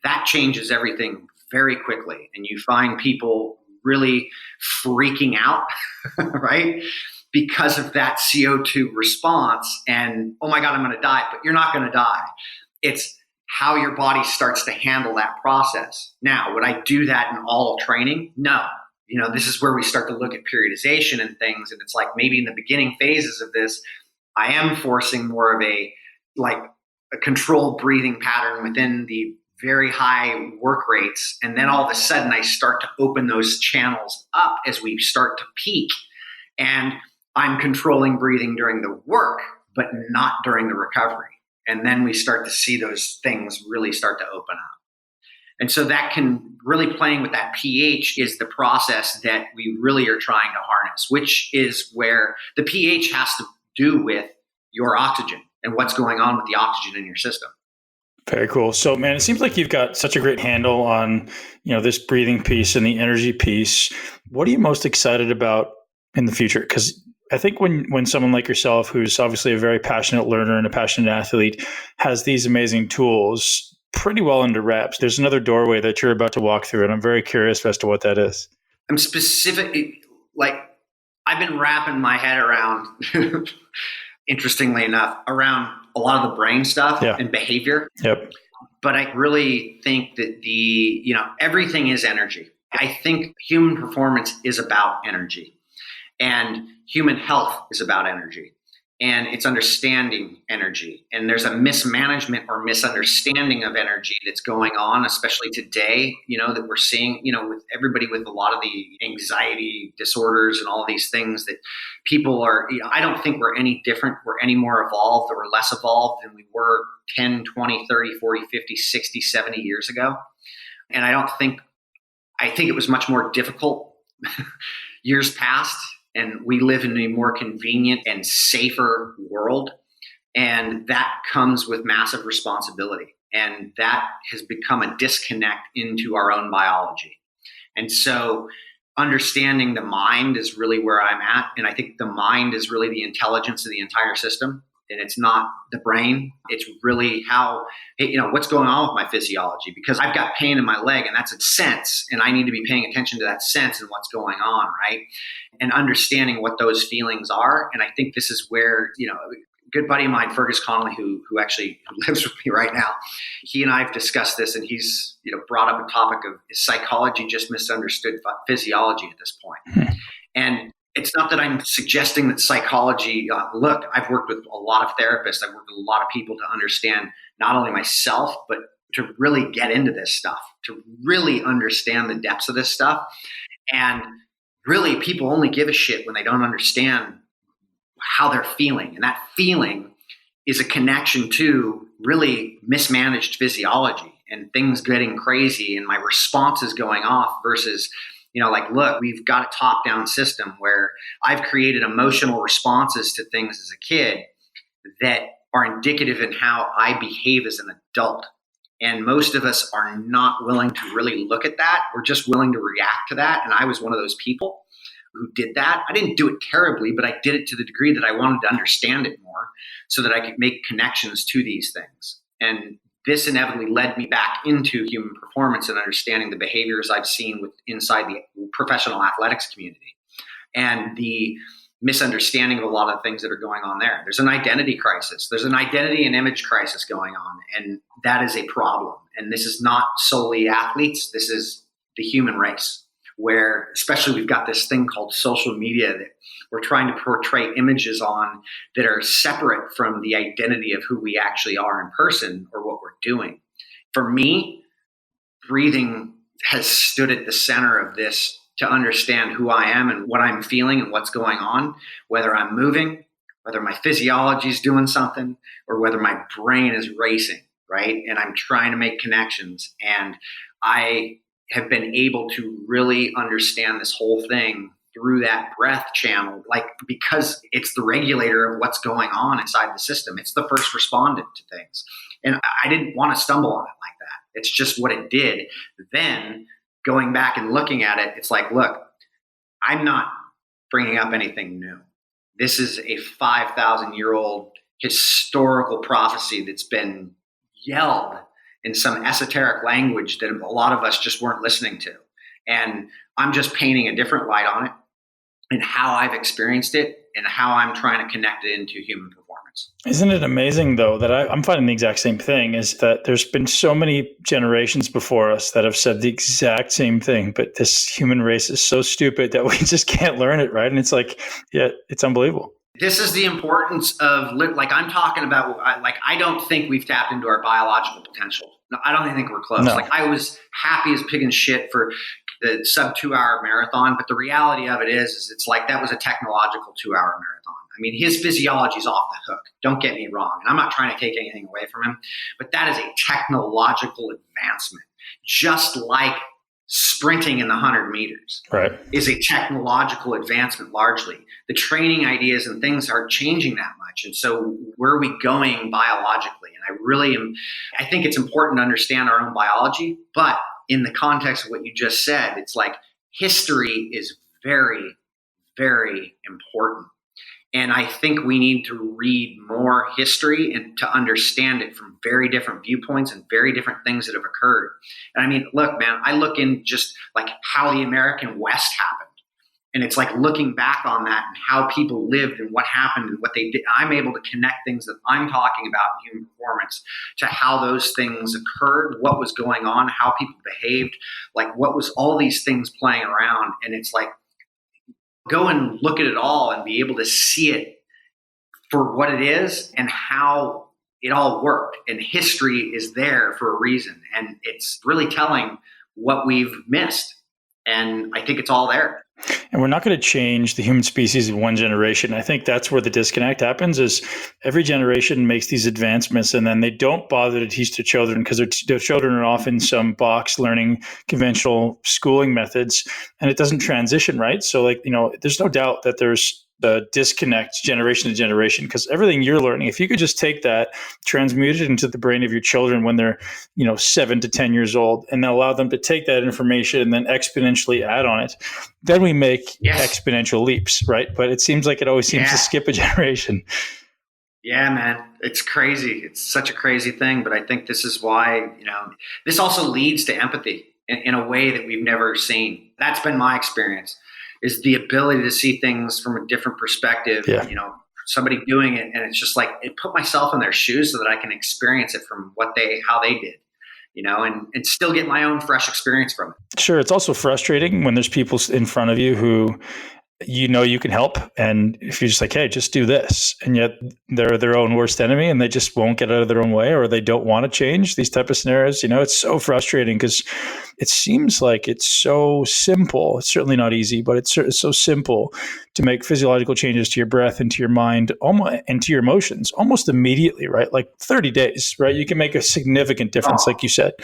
that changes everything very quickly. And you find people really freaking out, right? Because of that CO2 response and, oh my God, I'm going to die. But you're not going to die. It's how your body starts to handle that process. Now, would I do that in all training? No. This is where we start to look at periodization and things. And it's like maybe in the beginning phases of this, I am forcing more of a controlled breathing pattern within the very high work rates. And then all of a sudden I start to open those channels up as we start to peak. And I'm controlling breathing during the work, but not during the recovery. And then we start to see those things really start to open up. And so that can really playing with that pH is the process that we really are trying to harness, which is where the pH has to do with your oxygen and what's going on with the oxygen in your system. Very cool. So, man, it seems like you've got such a great handle on, this breathing piece and the energy piece. What are you most excited about in the future? Because I think when someone like yourself, who's obviously a very passionate learner and a passionate athlete, has these amazing tools pretty well under wraps, there's another doorway that you're about to walk through. And I'm very curious as to what that is. I'm specific, I've been wrapping my head around, interestingly enough, around a lot of the brain stuff and behavior. Yep. But I really think that everything is energy. I think human performance is about energy. And human health is about energy, and it's understanding energy. And there's a mismanagement or misunderstanding of energy that's going on, especially today, that we're seeing, with everybody with a lot of the anxiety disorders and all of these things that people are, I don't think we're any different. We're any more evolved or less evolved than we were 10, 20, 30, 40, 50, 60, 70 years ago. And I think it was much more difficult years past. And we live in a more convenient and safer world. And that comes with massive responsibility. And that has become a disconnect into our own biology. And so understanding the mind is really where I'm at. And I think the mind is really the intelligence of the entire system. And it's not the brain. It's really how, what's going on with my physiology, because I've got pain in my leg and that's a sense. And I need to be paying attention to that sense and what's going on, right? And understanding what those feelings are. And I think this is where, a good buddy of mine, Fergus Connolly, who actually lives with me right now, he and I have discussed this, and he's, brought up a topic of, is psychology just misunderstood physiology at this point? And it's not that I'm suggesting that psychology, look, I've worked with a lot of therapists. I've worked with a lot of people to understand not only myself, but to really get into this stuff, to really understand the depths of this stuff. And really, people only give a shit when they don't understand how they're feeling. And that feeling is a connection to really mismanaged physiology and things getting crazy and my responses going off versus, look, we've got a top-down system where I've created emotional responses to things as a kid that are indicative in how I behave as an adult. And most of us are not willing to really look at that. We're just willing to react to that. And I was one of those people who did that. I didn't do it terribly, but I did it to the degree that I wanted to understand it more so that I could make connections to these things. And this inevitably led me back into human performance and understanding the behaviors I've seen inside the professional athletics community and the misunderstanding of a lot of things that are going on there. There's an identity crisis. There's an identity and image crisis going on, and that is a problem. And this is not solely athletes. This is the human race, where especially we've got this thing called social media that we're trying to portray images on that are separate from the identity of who we actually are in person or what we're doing. For me, breathing has stood at the center of this to understand who I am and what I'm feeling and what's going on, whether I'm moving, whether my physiology is doing something, or whether my brain is racing, right? And I'm trying to make connections. And I have been able to really understand this whole thing through that breath channel, like, because it's the regulator of what's going on inside the system. It's the first respondent to things. And I didn't want to stumble on it like that. It's just what it did. Then going back and looking at it, it's like, look, I'm not bringing up anything new. This is a 5,000-year-old historical prophecy that's been yelled in some esoteric language that a lot of us just weren't listening to. And I'm just painting a different light on it and how I've experienced it and how I'm trying to connect it into human performance. Isn't it amazing, though, that I'm finding the exact same thing, is that there's been so many generations before us that have said the exact same thing, but this human race is so stupid that we just can't learn it, right? And it's like, yeah, it's unbelievable. This is the importance of, like I'm talking about, like I don't think we've tapped into our biological potential. No, I don't even think we're close. No. Like I was happy as pig and shit for the sub 2-hour marathon, but the reality of it is it's like that was a technological 2-hour marathon. I mean, his physiology is off the hook. Don't get me wrong. And I'm not trying to take anything away from him, but that is a technological advancement, just like sprinting in the 100 meters is a technological advancement largely. The training ideas and things are changing that much. And so where are we going biologically? And I think it's important to understand our own biology, but in the context of what you just said, it's like history is very, very important. And I think we need to read more history and to understand it from very different viewpoints and very different things that have occurred. And I mean, look, man, I look in just like how the American West happened. And it's like looking back on that and how people lived and what happened and what they did. I'm able to connect things that I'm talking about in human performance to how those things occurred, what was going on, how people behaved, like what was all these things playing around. And it's like, go and look at it all and be able to see it for what it is and how it all worked. And history is there for a reason. And it's really telling what we've missed. And I think it's all there. And we're not going to change the human species in one generation. I think that's where the disconnect happens, is every generation makes these advancements and then they don't bother to teach their children because their children are off in some box learning conventional schooling methods and it doesn't transition, right? So like, there's no doubt that there's the disconnect generation to generation, because everything you're learning, if you could just take that, transmute it into the brain of your children when they're 7 to 10 years old, and then allow them to take that information and then exponentially add on it, then we make exponential leaps, right? But it seems like it always seems to skip a generation. Yeah, man, it's crazy. It's such a crazy thing, but I think this is why, this also leads to empathy in a way that we've never seen. That's been my experience, is the ability to see things from a different perspective, somebody doing it. And it's just like, it put myself in their shoes so that I can experience it from how they did, and still get my own fresh experience from it. Sure. It's also frustrating when there's people in front of you who, you can help. And if you're just like, hey, just do this. And yet they're their own worst enemy and they just won't get out of their own way, or they don't want to change these type of scenarios. It's so frustrating because it seems like it's so simple. It's certainly not easy, but it's so simple to make physiological changes to your breath and to your mind and to your emotions almost immediately, right? Like 30 days, right? You can make a significant difference, like you said.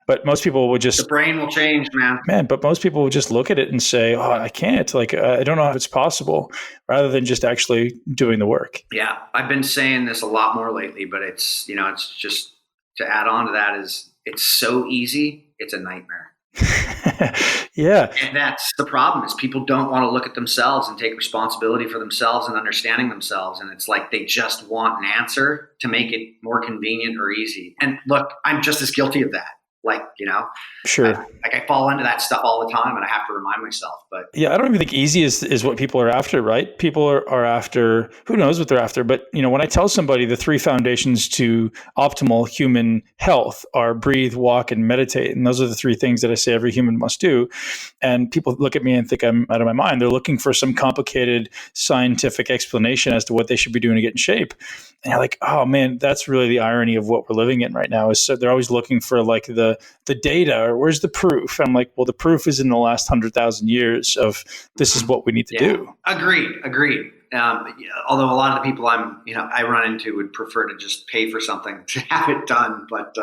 But most people would just... The brain will change, man. But most people would just look at it and say, oh, I can't. Like, I don't know if it's possible, rather than just actually doing the work. Yeah, I've been saying this a lot more lately, but it's just to add on to that is it's so easy. It's a nightmare. Yeah. And that's the problem, is people don't want to look at themselves and take responsibility for themselves and understanding themselves. And it's like they just want an answer to make it more convenient or easy. And look, I'm just as guilty of that. Like, Sure. I fall into that stuff all the time and I have to remind myself, but yeah, I don't even think easy is what people are after, right? People are after, who knows what they're after. But, when I tell somebody the 3 foundations to optimal human health are breathe, walk, and meditate. And those are the 3 things that I say every human must do. And people look at me and think I'm out of my mind. They're looking for some complicated scientific explanation as to what they should be doing to get in shape. And you're like, oh man, that's really the irony of what we're living in right now, is so they're always looking for like the data, or where's the proof? I'm like, well, the proof is in the last 100,000 years of this is what we need to do. Agreed. Although a lot of the people I run into would prefer to just pay for something to have it done. But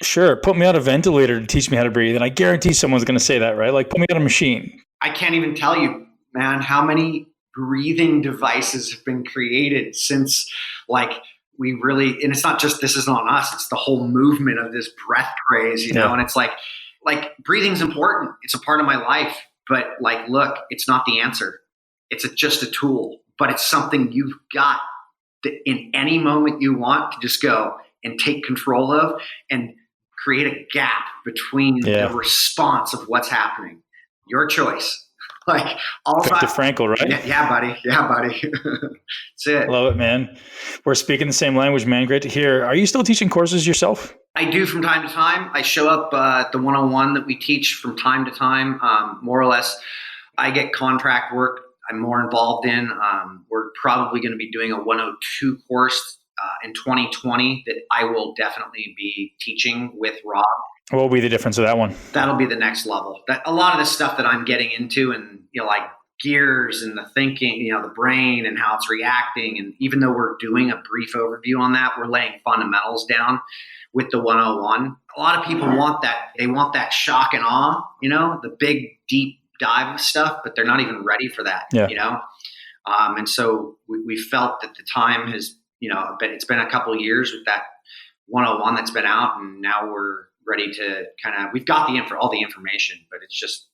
sure, put me on a ventilator to teach me how to breathe, and I guarantee someone's going to say that, right? Like, put me on a machine. I can't even tell you, man, how many breathing devices have been created since, like, we really, and it's not just, this isn't on us, it's the whole movement of this breath craze, you know, and it's like breathing's important. It's a part of my life, but like, look, it's not the answer. It's just a tool, but it's something you've got that in any moment you want to just go and take control of and create a gap between the response of what's happening. Your choice. Like all Viktor Frankl, right? Yeah, buddy. That's it. Love it, man. We're speaking the same language, man. Great to hear. Are you still teaching courses yourself? I do from time to time. I show up at the 101 that we teach from time to time. More or less, I get contract work I'm more involved in. We're probably going to be doing a 102 course in 2020 that I will definitely be teaching with Rob. What will be the difference of that one? That'll be the next level. That a lot of the stuff that I'm getting into, and like gears and the thinking, the brain and how it's reacting. And even though we're doing a brief overview on that, we're laying fundamentals down with the 101. A lot of people want that. They want that shock and awe, the big deep dive of stuff, but they're not even ready for that, And so we felt that the time has, it's been a couple of years with that 101 that's been out, and now we're ready to we've got all the information, but it's just,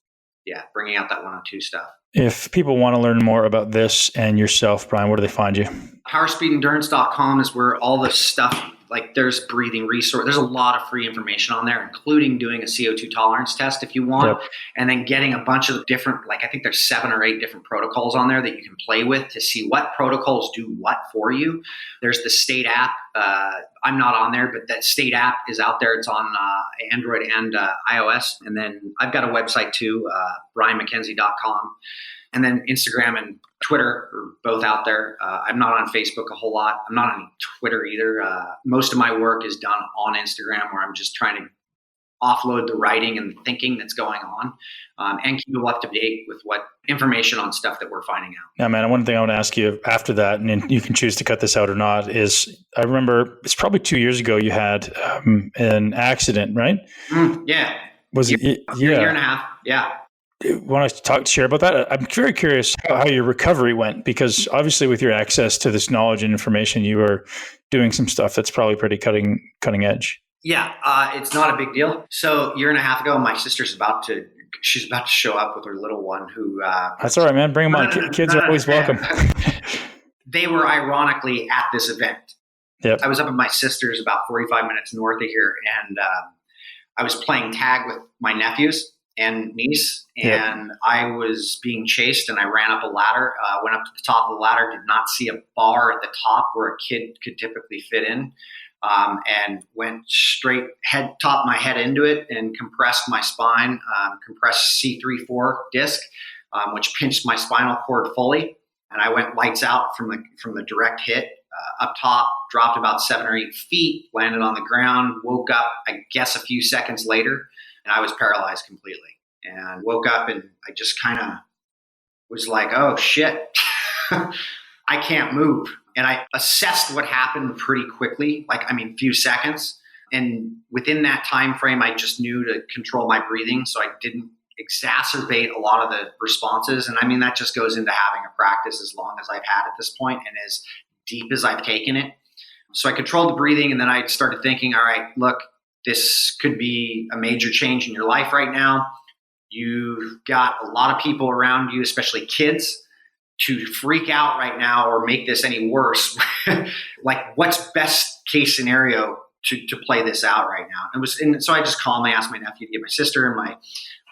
bringing out that 102 stuff. If people want to learn more about this and yourself, Brian, where do they find you? Powerspeedendurance.com is where all the stuff, like there's breathing resource. There's a lot of free information on there, including doing a CO2 tolerance test if you want, and then getting a bunch of different, I think there's 7 or 8 different protocols on there that you can play with to see what protocols do what for you. There's the State app. I'm not on there, but that State app is out there. It's on Android and iOS. And then I've got a website too, brianmackenzie.com. And then Instagram and Twitter are both out there. I'm not on Facebook a whole lot. I'm not on Twitter either. Most of my work is done on Instagram, where I'm just trying to offload the writing and the thinking that's going on, and keep you up to date with what information on stuff that we're finding out. Yeah, man. One thing I want to ask you after that, and you can choose to cut this out or not, is I remember it's probably 2 years ago you had an accident, right? Yeah. Was it? Year and a half. Yeah. Want to share about that? I'm very curious how your recovery went, because obviously with your access to this knowledge and information, you are doing some stuff that's probably pretty cutting edge. Yeah, it's not a big deal. So a year and a half ago, my sister's about to show up with her little one who... That's all right, man. Bring them on. Kids are always welcome. They were ironically at this event. Yep. I was up at my sister's about 45 minutes north of here, and I was playing tag with my nephews and niece, and I was being chased, and I ran up a ladder, went up to the top of the ladder, did not see a bar at the top where a kid could typically fit in, and went straight top my head into it and compressed my spine, compressed C3-4 disc, which pinched my spinal cord fully, and I went lights out from the direct hit. Up top, dropped about 7 or 8 feet, landed on the ground, woke up, I guess, a few seconds later, and I was paralyzed completely. And woke up, and I just kind of was like, oh, shit, I can't move. And I assessed what happened pretty quickly, few seconds. And within that time frame, I just knew to control my breathing so I didn't exacerbate a lot of the responses. And that just goes into having a practice as long as I've had at this point and as deep as I've taken it. So I controlled the breathing, and then I started thinking, all right, look, this could be a major change in your life right now. You've got a lot of people around you, especially kids, to freak out right now or make this any worse. Like, what's best case scenario to play this out right now. And so I just called I asked my nephew to get my sister and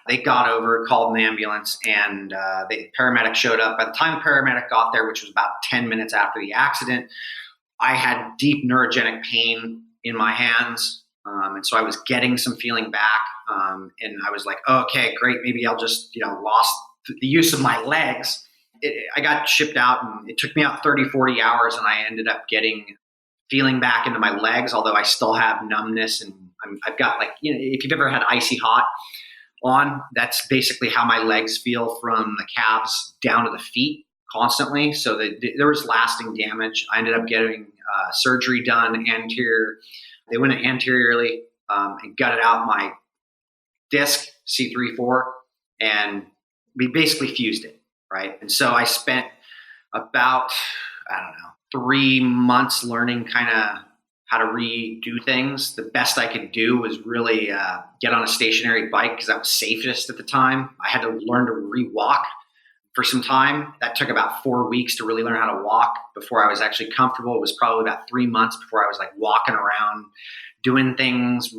they got over, called an ambulance, and the paramedic showed up. By the time the paramedic got there, which was about 10 minutes after the accident, I had deep neurogenic pain in my hands. And so I was getting some feeling back. And I was like, oh, okay, great. Maybe I'll just, lost the use of my legs. I got shipped out, and it took me out 30, 40 hours, and I ended up getting feeling back into my legs, although I still have numbness. And I've got if you've ever had icy hot on, that's basically how my legs feel from the calves down to the feet constantly. So there was lasting damage. I ended up getting surgery done anterior. They went anteriorly and gutted out my disc C3-4, and we basically fused it, right? And so I spent about, 3 months learning kind of how to redo things. The best I could do was really get on a stationary bike because that was safest at the time. I had to learn to re-walk for some time. That took about 4 weeks to really learn how to walk before I was actually comfortable. It was probably about 3 months before I was walking around, doing things,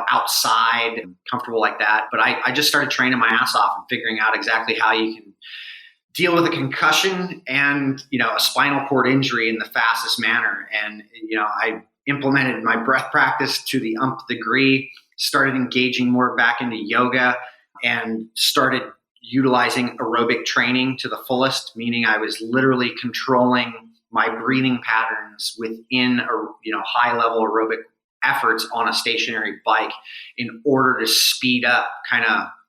outside and comfortable like that. But I just started training my ass off and figuring out exactly how you can deal with a concussion and, a spinal cord injury in the fastest manner. And, I implemented my breath practice to the nth degree, started engaging more back into yoga, and started utilizing aerobic training to the fullest, meaning I was literally controlling my breathing patterns within high level aerobic efforts on a stationary bike in order to speed up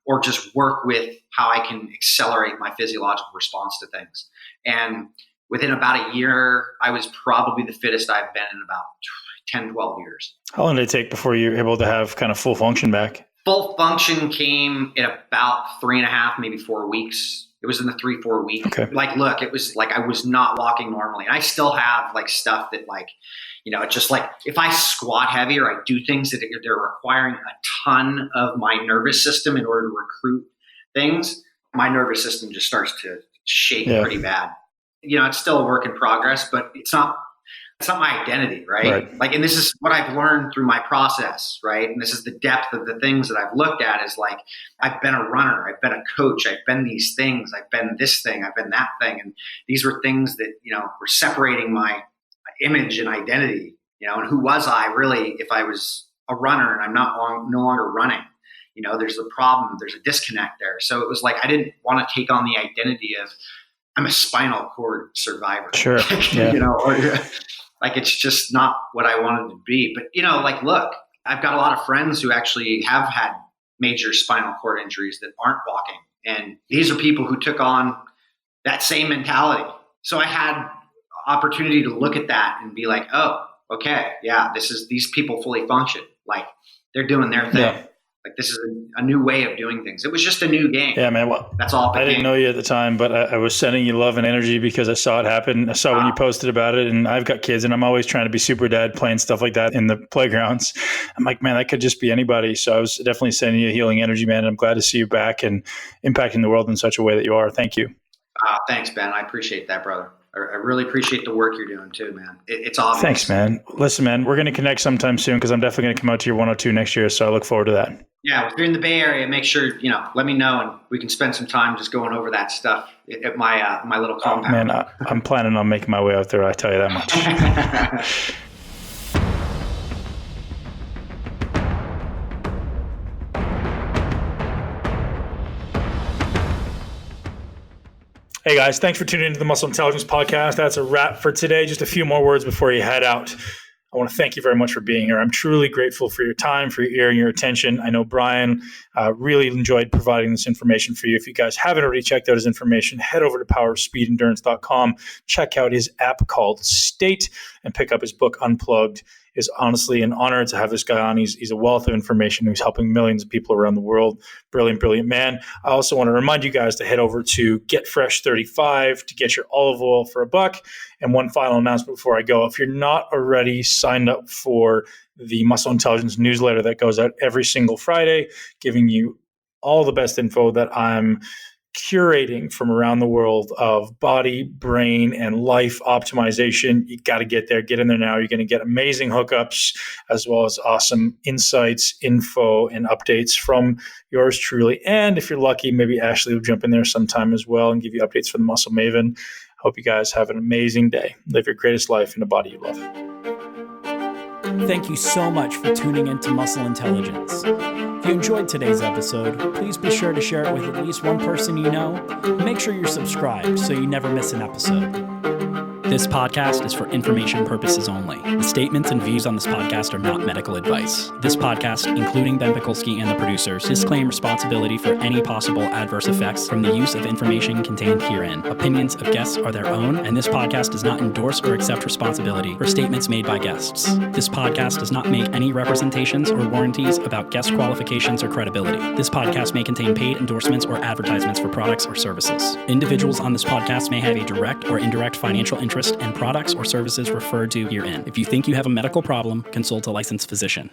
or just work with how I can accelerate my physiological response to things. And within about a year, I was probably the fittest I've been in about 10, 12 years. How long did it take before you were able to have kind of full function back? Full function came in about 3.5, maybe 4 weeks. It was in the 3-4 week. Okay. Look, it was I was not walking normally. And I still have stuff that it's just if I squat heavy or I do things that they're requiring a ton of my nervous system in order to recruit things, my nervous system just starts to shake pretty bad. It's still a work in progress, but it's not my identity, right? And this is what I've learned through my process, right? And this is the depth of the things that I've looked at is I've been a runner, I've been a coach, I've been these things, I've been this thing, I've been that thing. And these were things that, were separating my image and identity, and who was I really if I was a runner and I'm no longer running? There's a problem, there's a disconnect there. So it was I didn't want to take on the identity of I'm a spinal cord survivor. Sure. It's just not what I wanted to be. But, look, I've got a lot of friends who actually have had major spinal cord injuries that aren't walking. And these are people who took on that same mentality. So I had opportunity to look at that and be like, oh, okay, yeah, these people fully function. They're doing their thing. Yeah. This is a new way of doing things. It was just a new game. Yeah, man. Well, that's all. I didn't know you at the time, but I was sending you love and energy because I saw it happen. I saw when you posted about it, and I've got kids, and I'm always trying to be super dad, playing stuff like that in the playgrounds. I'm like, man, that could just be anybody. So I was definitely sending you healing energy, man. And I'm glad to see you back and impacting the world in such a way that you are. Thank you. Thanks, Ben. I appreciate that, brother. I really appreciate the work you're doing too, man. It's obvious. Thanks, man. Listen, man, we're going to connect sometime soon because I'm definitely going to come out to your 102 next year. So I look forward to that. Yeah, if you're in the Bay Area, make sure, let me know and we can spend some time just going over that stuff at my little compound. Man, I'm planning on making my way out there. I tell you that much. Hey guys, thanks for tuning into the Muscle Intelligence Podcast. That's a wrap for today. Just a few more words before you head out. I want to thank you very much for being here. I'm truly grateful for your time, for your ear, and your attention. I know Brian really enjoyed providing this information for you. If you guys haven't already checked out his information, head over to powerspeedendurance.com. Check out his app called State and pick up his book, Unplugged. It's honestly an honor to have this guy on. He's a wealth of information. He's helping millions of people around the world. Brilliant, brilliant man. I also want to remind you guys to head over to Get Fresh 35 to get your olive oil for $1. And one final announcement before I go. If you're not already signed up for the Muscle Intelligence newsletter that goes out every single Friday, giving you all the best info that I'm curating from around the world of body, brain, and life optimization. You got to get there. Get in there now. You're going to get amazing hookups as well as awesome insights, info, and updates from yours truly. And if you're lucky, maybe Ashley will jump in there sometime as well and give you updates from the Muscle Maven. Hope you guys have an amazing day. Live your greatest life in a body you love. Thank you so much for tuning into Muscle Intelligence. If you enjoyed today's episode, please be sure to share it with at least one person you know. Make sure you're subscribed so you never miss an episode. This podcast is for information purposes only. The statements and views on this podcast are not medical advice. This podcast, including Ben Pekulski and the producers, disclaim responsibility for any possible adverse effects from the use of information contained herein. Opinions of guests are their own, and this podcast does not endorse or accept responsibility for statements made by guests. This podcast does not make any representations or warranties about guest qualifications or credibility. This podcast may contain paid endorsements or advertisements for products or services. Individuals on this podcast may have a direct or indirect financial interest in products or services referred to herein. If you think you have a medical problem, consult a licensed physician.